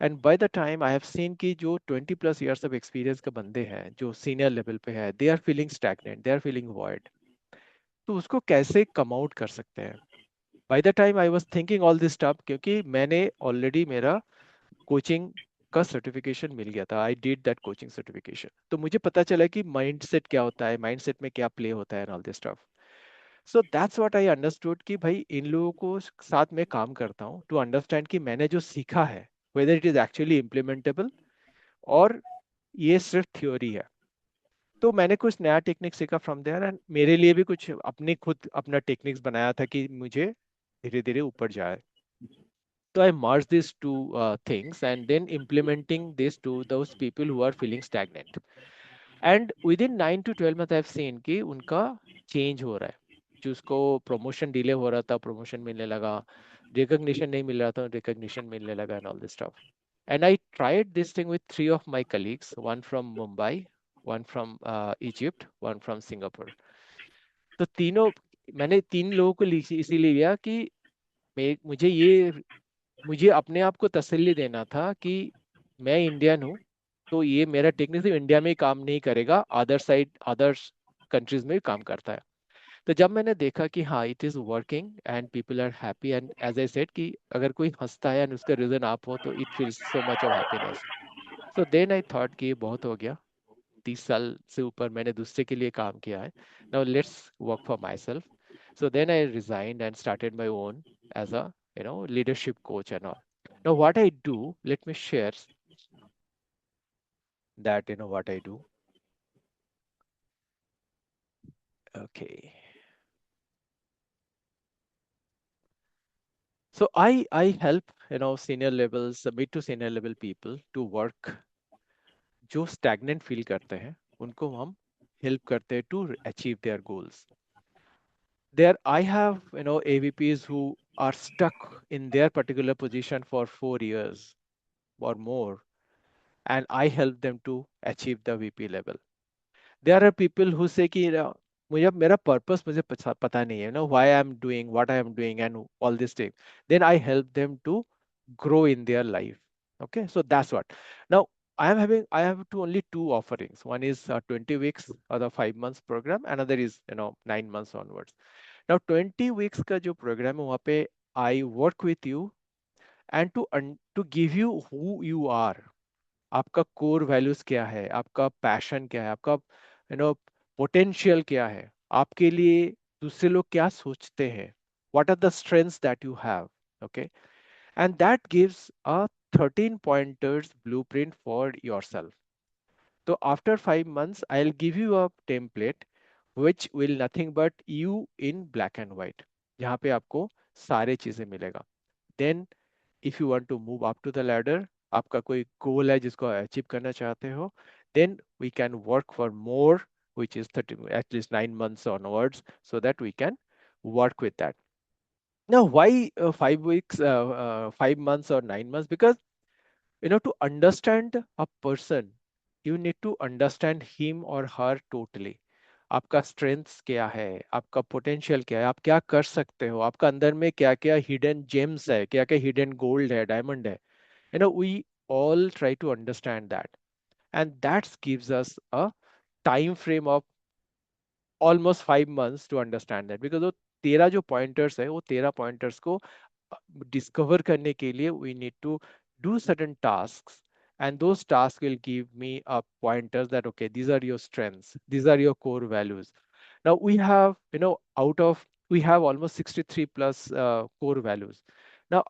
And bye the time I have seen कि जो 20+ ईयर्स ऑफ एक्सपीरियंस के बंदे हैं, जो सीनियर लेवल पे है, they are feeling stagnant, they are feeling void. तो उसको कैसे कम आउट कर सकते हैं? By the time I was thinking all this stuff, क्योंकि मैंने ऑलरेडी मेरा कोचिंग का सर्टिफिकेशन मिल गया था, I did that coaching certification. तो मुझे पता चला कि माइंडसेट क्या होता है, माइंडसेट में क्या प्ले होता है and all this stuff. So that's what I understood कि भाई इन लोगों को साथ में काम करता हूँ टू अंडरस्टैंड कि मैंने जो सीखा है, whether it is actually implementable और ये सिर्फ थ्योरी है। तो मैंने कुछ नया टेक्निक सीखा फ्रॉम देयर, एंड मेरे लिए भी कुछ अपने खुद अपना टेक्निक्स बनाया था कि मुझे धीरे धीरे ऊपर जाए। तो I merge this two things and then implementing this two those people who are feeling stagnant, and within 9 to 12 month I have seen कि उनका चेंज हो रहा है। जिसको प्रमोशन डिले हो रहा था प्रमोशन मिलने लगा, रिकग्निशन नहीं मिल रहा था रिकग्निशन मिलने लगा and all this stuff. And I tried this thing with three of my colleagues, one from Mumbai, one from Egypt, one from Singapore. तो तीनों मैंने तीन लोगों को इसीलिए लिया कि मुझे अपने आप को तसल्ली देना था कि मैं इंडियन हूँ, तो ये मेरा टेक्निक सिर्फ इंडिया में ही काम नहीं करेगा, अदर साइड अदर्स कंट्रीज में भी काम करता है. तो जब मैंने देखा कि हाँ it is working and people are happy and as I said कि अगर कोई हंसता है एंड उसका रीजन आप हो तो it feels so much of happiness. So then I thought कि ये बहुत हो गया, 30 साल से ऊपर मैंने दूसरे के लिए काम किया है, now let's work for myself. So then I resigned and started my own as a leadership coach and all. Now what I do, let me share that what I do. Okay. So I help senior levels, mid to senior level people to work, जो stagnant feel करते हैं उनको हम help करते हैं to achieve their goals. There I have AVPs who are stuck in their particular position for 4 years or more, and I help them to achieve the VP level. There are people who say कि मुझे मेरा purpose मुझे पता नहीं है, why I am doing what I am doing and all this thing. Then I help them to grow in their life. Okay, so that's what. Now I have only two offerings. One is 20 weeks or the 5 months program. Another is 9 months onwards. Now 20 weeks का जो program है वहाँ पे I work with you and to give you who you are. आपका core values क्या है, आपका passion क्या है, आपका पोटेंशियल क्या है, आपके लिए दूसरे लोग क्या सोचते हैं, what are the strengths that you have. Okay, and that gives a 13 pointers blueprint for yourself. So after 5 months I'll give you a template which will nothing but you in black and white, जहाँ पे आपको सारे चीजें मिलेगा. Then if you want to move up to the ladder, आपका कोई गोल है जिसको अचीव करना चाहते हो, then we can work for more, which is 30 at least 9 months onwards, so that we can work with that. Now why 5 weeks, 5 months or 9 months? Because to understand a person you need to understand him or her totally. आपका strengths क्या है, आपका potential क्या है, आप क्या कर सकते हो, आपका अंदर में क्या क्या हिडन जेम्स है, क्या क्या हिडन गोल्ड है, डायमंड है. We all try to understand that, and that gives us a time frame of almost 5 months to understand that. Because वो 13 जो pointers है वो 13 pointers को discover करने के लिए we need to do certain tasks, and those tasks will give me a pointers that okay, these are your strengths, these are your core values. Now we have out of we have almost 63 plus core values. Now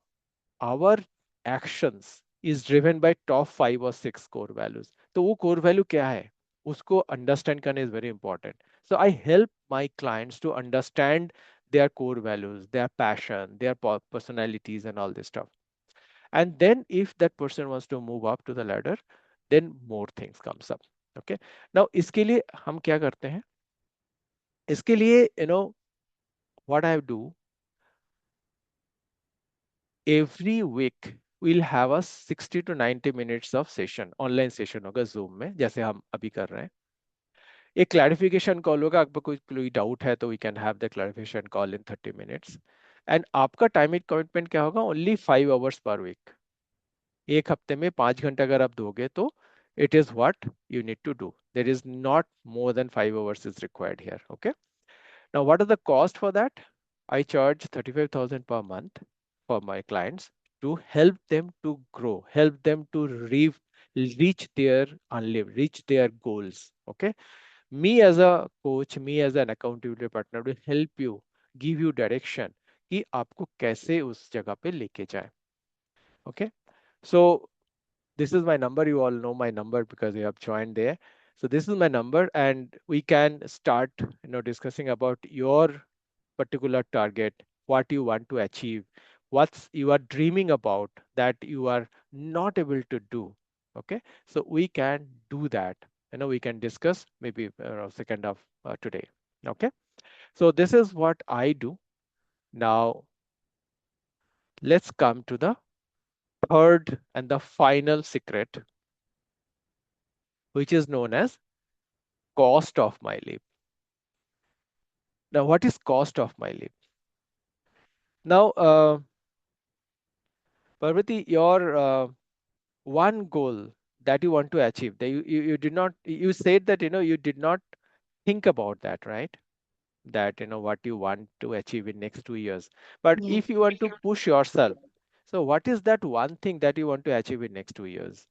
our actions is driven by top 5 or 6 core values. तो वो core value क्या है उसको understand करना is very important. So I help my clients to understand their core values, their passion, their personalities and all this stuff. And then if that person wants to move up to the ladder, then more things comes up. Okay, now इसके लिए हम क्या करते हैं, इसके लिए what I do every week, we'll have a 60 to 90 minutes of session, online session होगा zoom में जैसे हम अभी कर रहे हैं. एक क्लैरिफिकेशन कॉल होगा, आपको कोई डाउट है तो we can have the clarification call in 30 minutes. And आपका टाइम कमिटमेंट क्या होगा, ओनली 5 hours पर वीक. एक हफ्ते में 5 घंटे अगर आप दोगे तो it is what you need to do. There is not more than 5 hours is required here. Okay. Now, what are the cost for that? I charge 35,000 per month for my clients to help them to grow, help them to reach their unlived, reach their goals. Okay. Me as a coach, me as an accountability partner will help you, give you direction कि आपको कैसे उस जगह पे लेके जाए. Okay. So this is my number. You all know my number because you have joined there. So this is my number, and we can start discussing about your particular target, what you want to achieve, what's you are dreaming about that you are not able to do. Okay, so we can do that. We can discuss maybe second of today. Okay, So this is what I do. Now let's come to the third and the final secret, which is known as cost of my leave. Now, what is cost of my leave? Now, Parvati, your one goal that you want to achieve, that you did not, you said that, you did not think about that, right? That, what you want to achieve in next 2 years. But Yeah. if you want to push yourself, so what is that one thing that you want to achieve in next 2 years?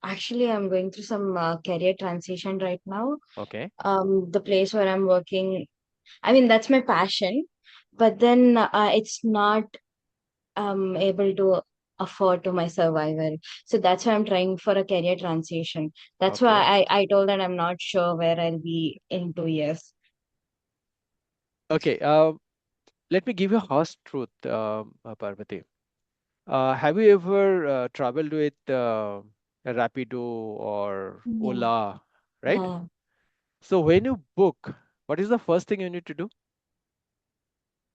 Actually, I'm going through some career transition right now. Okay. The place where I'm working, I mean, that's my passion, but then it's not able to afford to my survival. So that's why I'm trying for a career transition. That's why Okay. I told that I'm not sure where I'll be in 2 years. Okay. Let me give you a harsh truth, Parvati. Have you ever traveled with Rapido or Yeah. Ola, right? Yeah. So when you book, what is the first thing you need to do?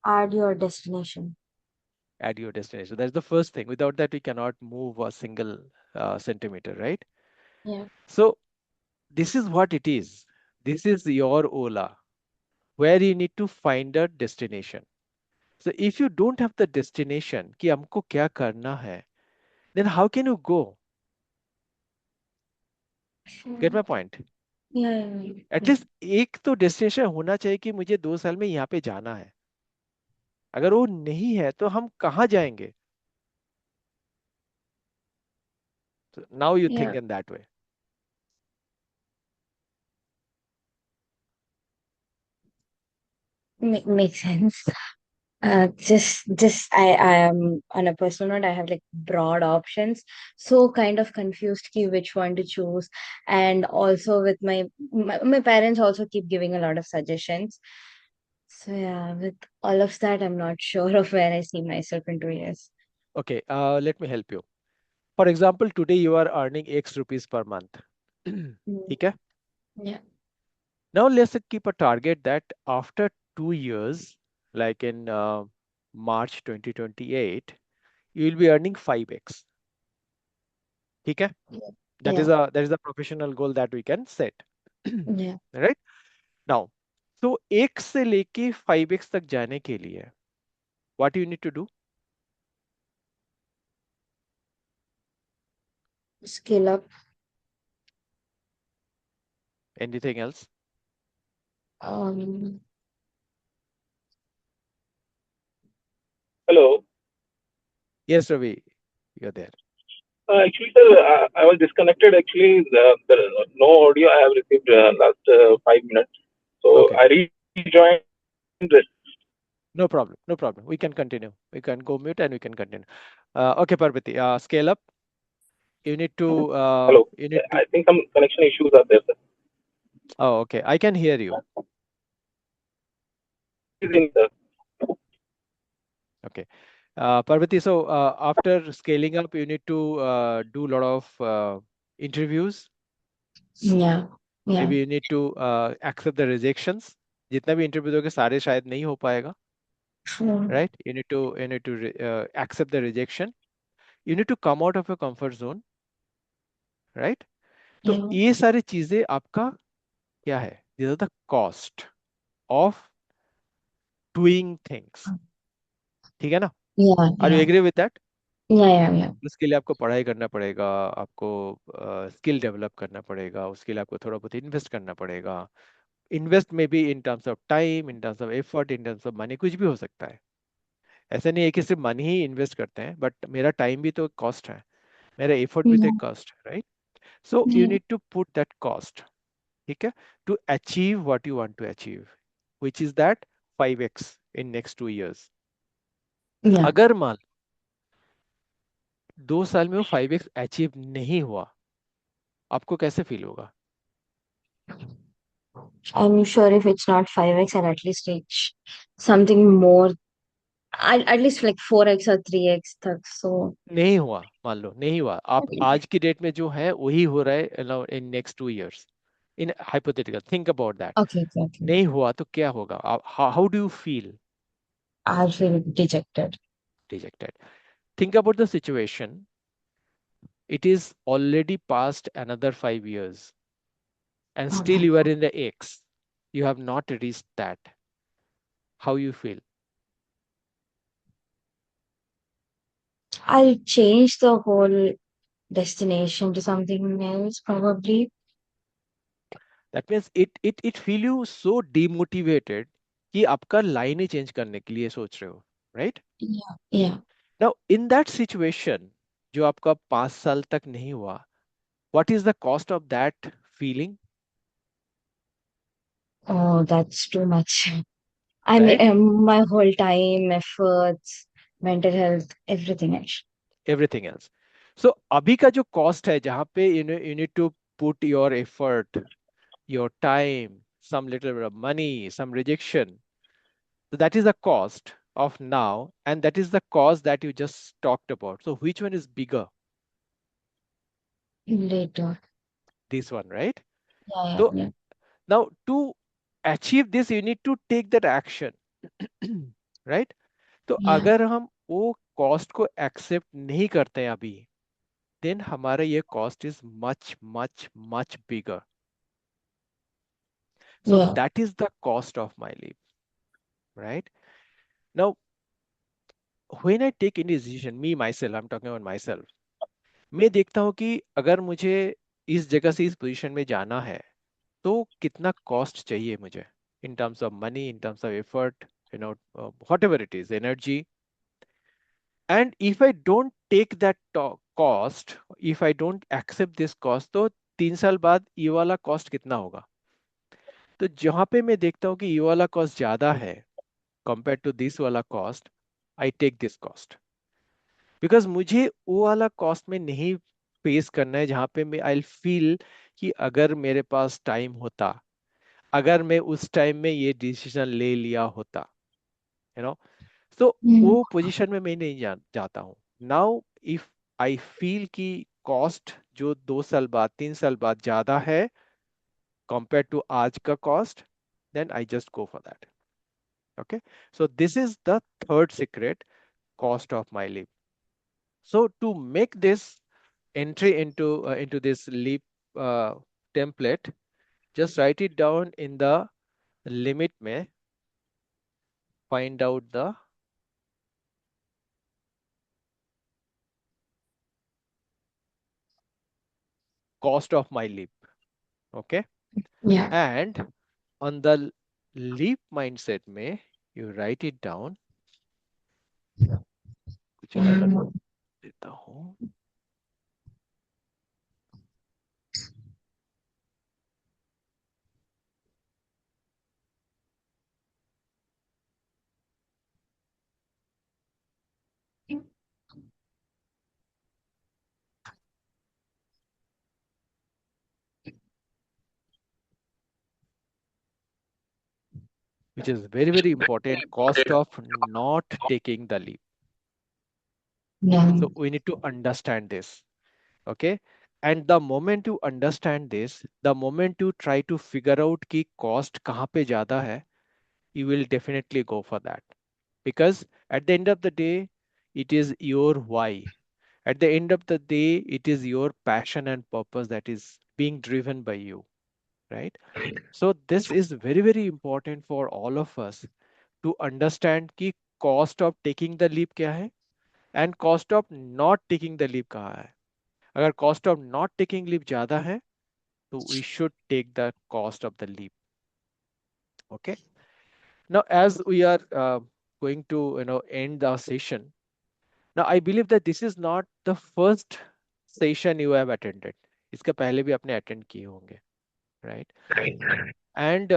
Add your destination. Add your destination. That's the first thing. Without that, we cannot move a single centimeter, right? Yeah. So this is what it is. This is your Ola, where you need to find a destination. So if you don't have the destination, कि हमको क्या करना है, then how can you go? Get my point? Yeah. Yeah. Yeah. At least एक तो destination होना चाहिए कि मुझे 2 साल में यहाँ पे जाना है. अगर वो नहीं है तो हम कहाँ जाएंगे? So now you Yeah. think in that way. Makes sense. Just I am on a personal note. I have like broad options, so kind of confused ki which one to choose, and also with my parents also keep giving a lot of suggestions. So yeah, with all of that, I'm not sure of where I see myself in 2 years. Okay, let me help you. For example, today you are earning X rupees per month. Mm. ठीक है? Yeah, Now let's keep a target that after 2 years, like in March 2028, you will be earning 5x. ठीक है? yeah, That is yeah, a professional goal that we can set. yeah. Right? Now, so X से लेके 5x तक जाने के लिए what you need to do? Scale up. Anything else? Um, Hello. Yes, Ravi, you're there. Actually, sir, I was disconnected. Actually, there is no audio I have received last 5 minutes. So Okay, I rejoined. no problem, no problem. We can continue. We can go mute and we can continue. Okay, Parvati, scale up. You need to, Hello. you need to, I think some connection issues are there, sir. oh, okay, I can hear you. Please, sir. Okay. Parvati, so after scaling up, you need to do a lot of interviews. yeah, yeah. Maybe you need to accept the rejections. जितना भी interview दोगे सारे शायद नहीं हो पाएगा, True. right? You need to accept the rejection. You need to come out of your comfort zone, right? तो Yeah, ये सारी चीजें आपका क्या है? These are the cost of doing things. ठीक है ना? yeah, Are you yeah, agree with that? yeah, yeah, yeah. उसके लिए आपको पढ़ाई करना पड़ेगा, आपको स्किल डेवलप करना पड़ेगा, उसके लिए आपको थोड़ा बहुत इन्वेस्ट करना पड़ेगा. इन्वेस्ट में भी in terms of time, in terms of effort, in terms of money, कुछ भी हो सकता है. ऐसा नहीं है कि सिर्फ मनी ही इन्वेस्ट करते हैं, बट मेरा टाइम भी तो कॉस्ट है, मेरा एफर्ट भी तो Yeah, एक कॉस्ट है, right? So you yeah, need to put that cost, ठीक है, to achieve what you want to achieve, which is that 5x इन नेक्स्ट 2 years. yeah. अगर मान 2 साल में वो 5x अचीव नहीं हुआ, आपको कैसे फील होगा? I'm sure if it's not 5x, I'll at least reach something more, at least like 4x or 3x. So, नहीं हुआ, मान लो नहीं हुआ, आप आज की डेट में जो है वही हो रहा है इन next 2 years. In hypothetical, think about that, Okay, okay, okay. नहीं हुआ तो क्या होगा? How do you feel? I feel dejected. Dejected. Think about the situation. It is already past another 5 years, and Oh still my you are God. in the X. You have not reached that. How you feel? I'll change the whole destination to something else, probably. That means it feel you so demotivated कि आपका line ही change करने के लिए सोच रहे हो, right? Yeah, yeah. Now in that situation, जो आपका 5 साल तक नहीं हुआ, what is the cost of that feeling, Oh, that's too much. I mean, right? my whole time, efforts, mental health, everything else. Everything else. So अभी का जो cost है, जहाँ पे you need to put your effort, your time, some little bit of money, some rejection. So that is the cost of now, and that is the cost that you just talked about. So which one is bigger? Later. This one, right? Yeah, yeah, So yeah. now to achieve this, you need to take that action, right? तो Yeah, अगर हम वो cost को accept नहीं करते हैं अभी, then हमारा ये cost is much much much bigger. So yeah, that is the cost of my leave, right? Now when I take any decision, me myself, I'm talking about myself, मैं देखता हूँ कि अगर मुझे इस जगह से इस पोजीशन में जाना है, तो कितना कॉस्ट चाहिए मुझे, in terms of money, in terms of effort, whatever it is, energy. And if I don't take that cost, if I don't accept this cost, तो 3 साल बाद ये वाला कॉस्ट कितना होगा? तो जहां पे मैं देखता हूँ कि ये वाला कॉस्ट ज्यादा है कंपेयर टू दिस वाला cost, I take this cost. Because मुझे वो वाला कॉस्ट में नहीं फेस करना है, जहां पे मैं आई फील कि अगर मेरे पास टाइम होता, अगर मैं उस टाइम में ये डिसीजन ले लिया होता, यू नो. तो mm, वो पोजीशन में मैं नहीं जाता हूँ. नाउ इफ आई फील कि कॉस्ट जो 2 साल बाद 3 साल बाद ज्यादा है कंपेयर टू आज का cost, then I just go for that. Okay, so this is the third secret, cost of my leave. So to make this entry into this leap template, just write it down in the limit में, find out the cost of my leap. Okay, yeah. and on the leap mindset में you write it down. कुछ colour Mm, देता हूँ. Which is very very important, cost of not taking the leap. yeah, So we need to understand this. Okay, and the moment you understand this, the moment you try to figure out कि cost कहाँ पे ज़्यादा है, you will definitely go for that. Because at the end of the day, it is your why. At the end of the day, it is your passion and purpose that is being driven by you, right? So this is very very important for all of us to understand कि cost of taking the leap क्या है and cost of not taking the leap कहाँ है. अगर cost of not taking leap ज़्यादा है, so we should take the cost of the leap. Okay, now as we are going to end the session, now I believe that this is not the first session you have attended. इसके पहले भी आपने attend किए होंगे, right? And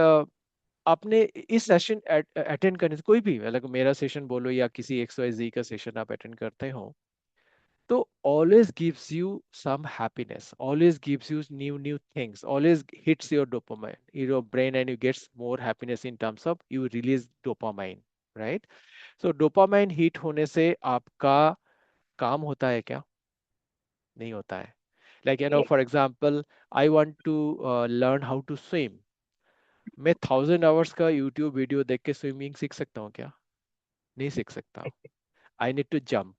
आपने इस session attend करने से, कोई भी मतलब मेरा सेशन बोलो या किसी XYZ का सेशन आप अटेंड करते हो, तो always gives you some happiness, always gives you new things, always hits your dopamine, your brain, and you gets more happiness in terms of you release dopamine, right? So dopamine hit होने से आपका काम होता है क्या? नहीं होता है. Like, for example, I want to learn how to swim. मैं 1000 hours का यूट्यूब वीडियो देख के स्विमिंग सीख सकता हूँ क्या? नहीं सीख सकता. I need to jump.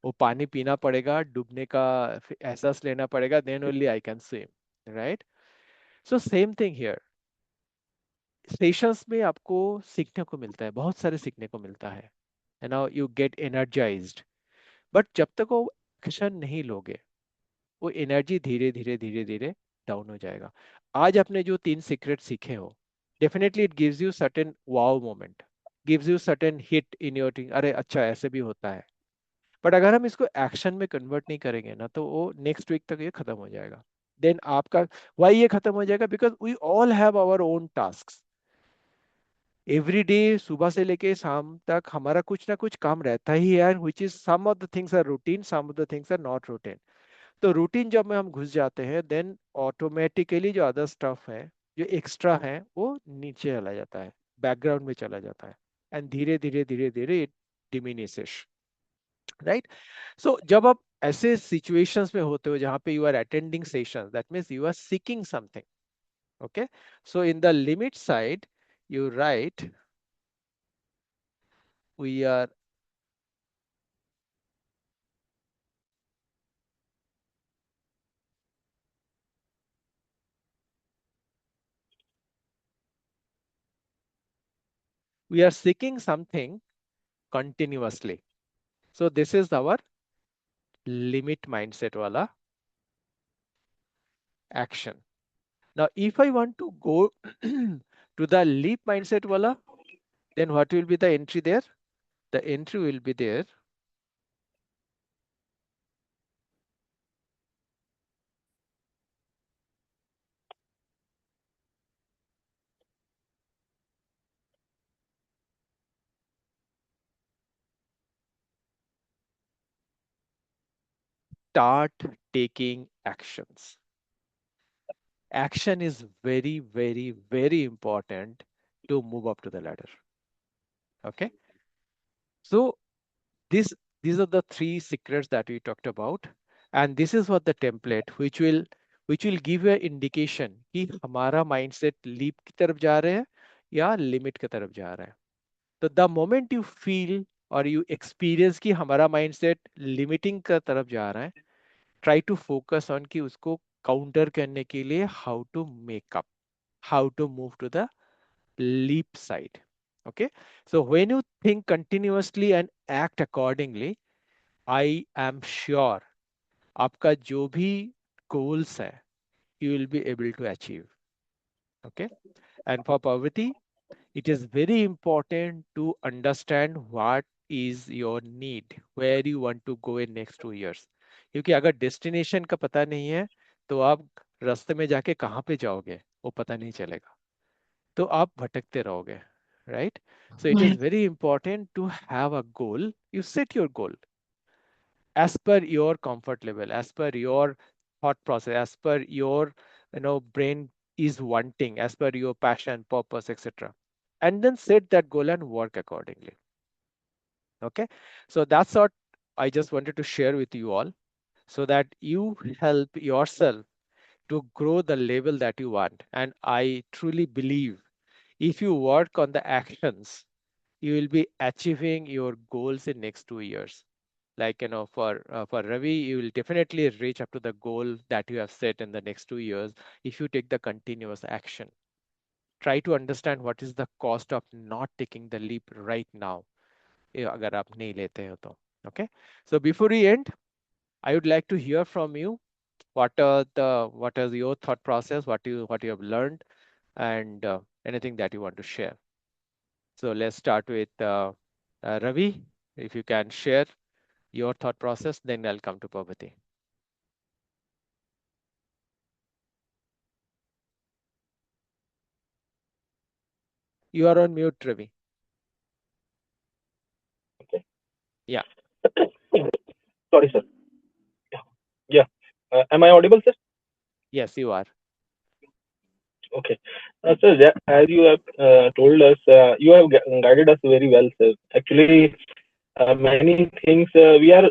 वो पानी पीना पड़ेगा, डूबने का एहसास लेना पड़ेगा, then only I can swim, right? So same thing here. Sessions में आपको सीखने को मिलता है, बहुत सारे सीखने को मिलता है. You get energised. बट जब तक वो एक्शन नहीं लोगे, वो एनर्जी धीरे धीरे धीरे धीरे डाउन हो जाएगा. आज आपने जो 3 सीक्रेट सीखे हो, definitely it gives you certain wow moment, gives you certain hit in your thing, अरे अच्छा ऐसे भी होता है. बट अगर हम इसको एक्शन में कन्वर्ट नहीं करेंगे ना, तो वो नेक्स्ट वीक तक ये खत्म हो जाएगा. देन आपका वाई ये खत्म हो जाएगा? Because we all have our own task. Every day सुबह से लेके शाम तक हमारा कुछ ना कुछ काम रहता ही है, which is some of the things are routine, some of the things are not routine. तो रूटीन जब में हम घुस जाते हैं, देन ऑटोमेटिकली जो अदर स्टफ है, जो एक्स्ट्रा है, वो नीचे चला जाता है, बैकग्राउंड में चला जाता है. एंड धीरे धीरे धीरे धीरे इट डिमिनिशेस, राइट? सो जब आप ऐसे सिचुएशंस में होते हो जहां पे you are attending sessions, that means you are seeking something. Okay, so in the limit side you write, we are we are seeking something continuously. So this is our limit mindset wala action. Now if I want to go to the leap mindset wala, then what will be the entry there? The entry will be there. Start taking actions. Action is very, very, very important to move up to the ladder. Okay. So this these are the 3 secrets that we talked about, and this is what the template which will give you an indication कि हमारा mindset leap की तरफ जा रहे हैं या limit की तरफ जा रहा है. तो the moment you feel or you experience कि हमारा mindset limiting की तरफ जा रहा है, try to focus on कि उसको counter करने के लिए how to make up, how to move to the leap side. Okay, so when you think continuously and act accordingly, I am sure आपका जो भी goals है, you will be able to achieve. Okay, and for Parvati, it is very important to understand what is your need, where you want to go in next 2 years. क्योंकि अगर destination का पता नहीं है, तो आप रास्ते में जाके कहाँ पे जाओगे वो पता नहीं चलेगा, तो आप भटकते रहोगे, right? So it is very important to have a goal. You set your goal as per your comfort level, as per your thought process, as per your brain is wanting, as per your passion, purpose, etc. And then set that goal and work accordingly. Okay, so that's what I just wanted to share with you all, so that you help yourself to grow the level that you want. And I truly believe if you work on the actions, you will be achieving your goals in next 2 years. Like for Ravi, you will definitely reach up to the goal that you have set in the next 2 years if you take the continuous action. Try to understand what is the cost of not taking the leap right now, अगर आप नहीं लेते हो तो. Okay, so before we end, I would like to hear from you what is your thought process, what you have learned, and anything that you want to share. So let's start with Ravi. If you can share your thought process, then I'll come to Parvati. You are on mute, Ravi. Okay. Yeah. Sorry, sir. Yeah. Yeah. Am I audible, sir? Yes, you are. Okay. Sir, as you have told us, you have guided us very well, sir. Actually, many things we are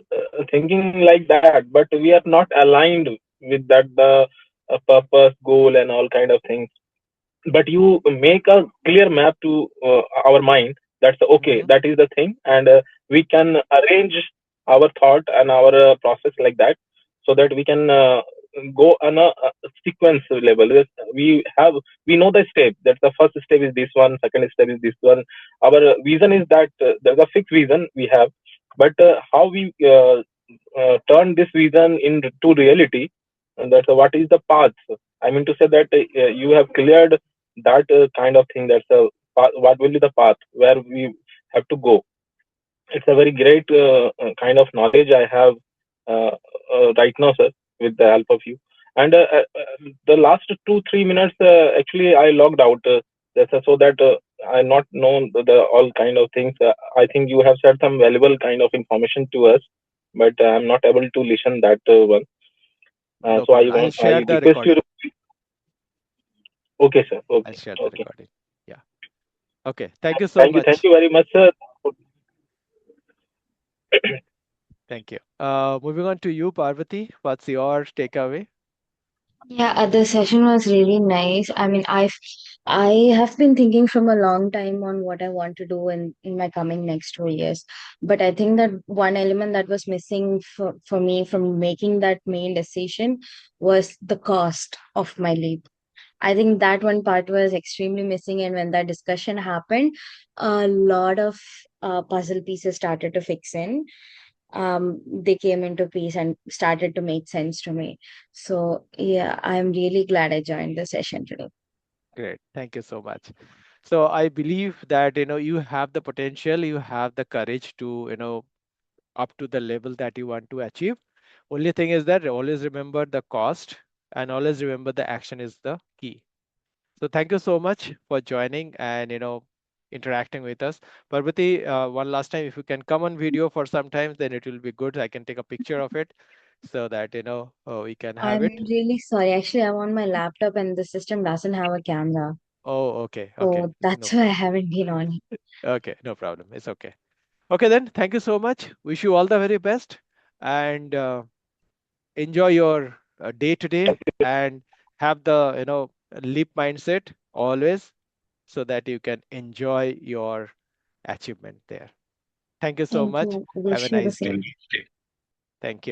thinking like that, but we are not aligned with that the purpose, goal, and all kind of things. But you make a clear map to our mind. That's okay. Mm-hmm. That is the thing, and we can arrange our thought and our process like that, so that we can go on a sequence level. We have we know the step. That the first step is this one, second step is this one. Our vision is that there's a fixed vision we have, but how we turn this vision into reality, and that's what is the path. I mean to say that you have cleared that kind of thing. That's a what will be the path where we have to go. It's a very great kind of knowledge I have uh, right now, sir, with the help of you. And the last 2 3 minutes, actually, I logged out. So that I not known the all kind of things. I think you have said some valuable kind of information to us, but I'm not able to listen that one. No So I problem. I'll want share I the request you. recording. Okay, sir. I'll Okay, share the okay. recording. Yeah. Okay. Thank you so Thank much. you very much, sir. Thank you. Moving on to you, Parvati. What's your takeaway? Yeah, the session was really nice. I mean, I have been thinking from a long time on what I want to do in my coming next 2 years. But I think that one element that was missing for me from making that main decision was the cost of my leap. I think that one part was extremely missing, and when that discussion happened, a lot of puzzle pieces started to fix in. They came into piece and started to make sense to me. So yeah, I'm really glad I joined the session today. Great. Thank you so much. So I believe that, you have the potential, you have the courage to, up to the level that you want to achieve. Only thing is that always remember the cost and always remember the action is the key. So thank you so much for joining and interacting with us. Parvati, one last time, if you can come on video for some time, then it will be good. I can take a picture of it so that we can have I'm it. really sorry. Actually, I'm on my laptop and the system doesn't have a camera. Oh, okay, okay, So no that's why I problem. haven't been on. Okay, no problem. It's okay. Okay, then. Thank you so much. Wish you all the very best and enjoy your day today and have the leap mindset always so that you can enjoy your achievement there. Thank you so Thank much. you. Have a Wish you the nice day. same. Thank you.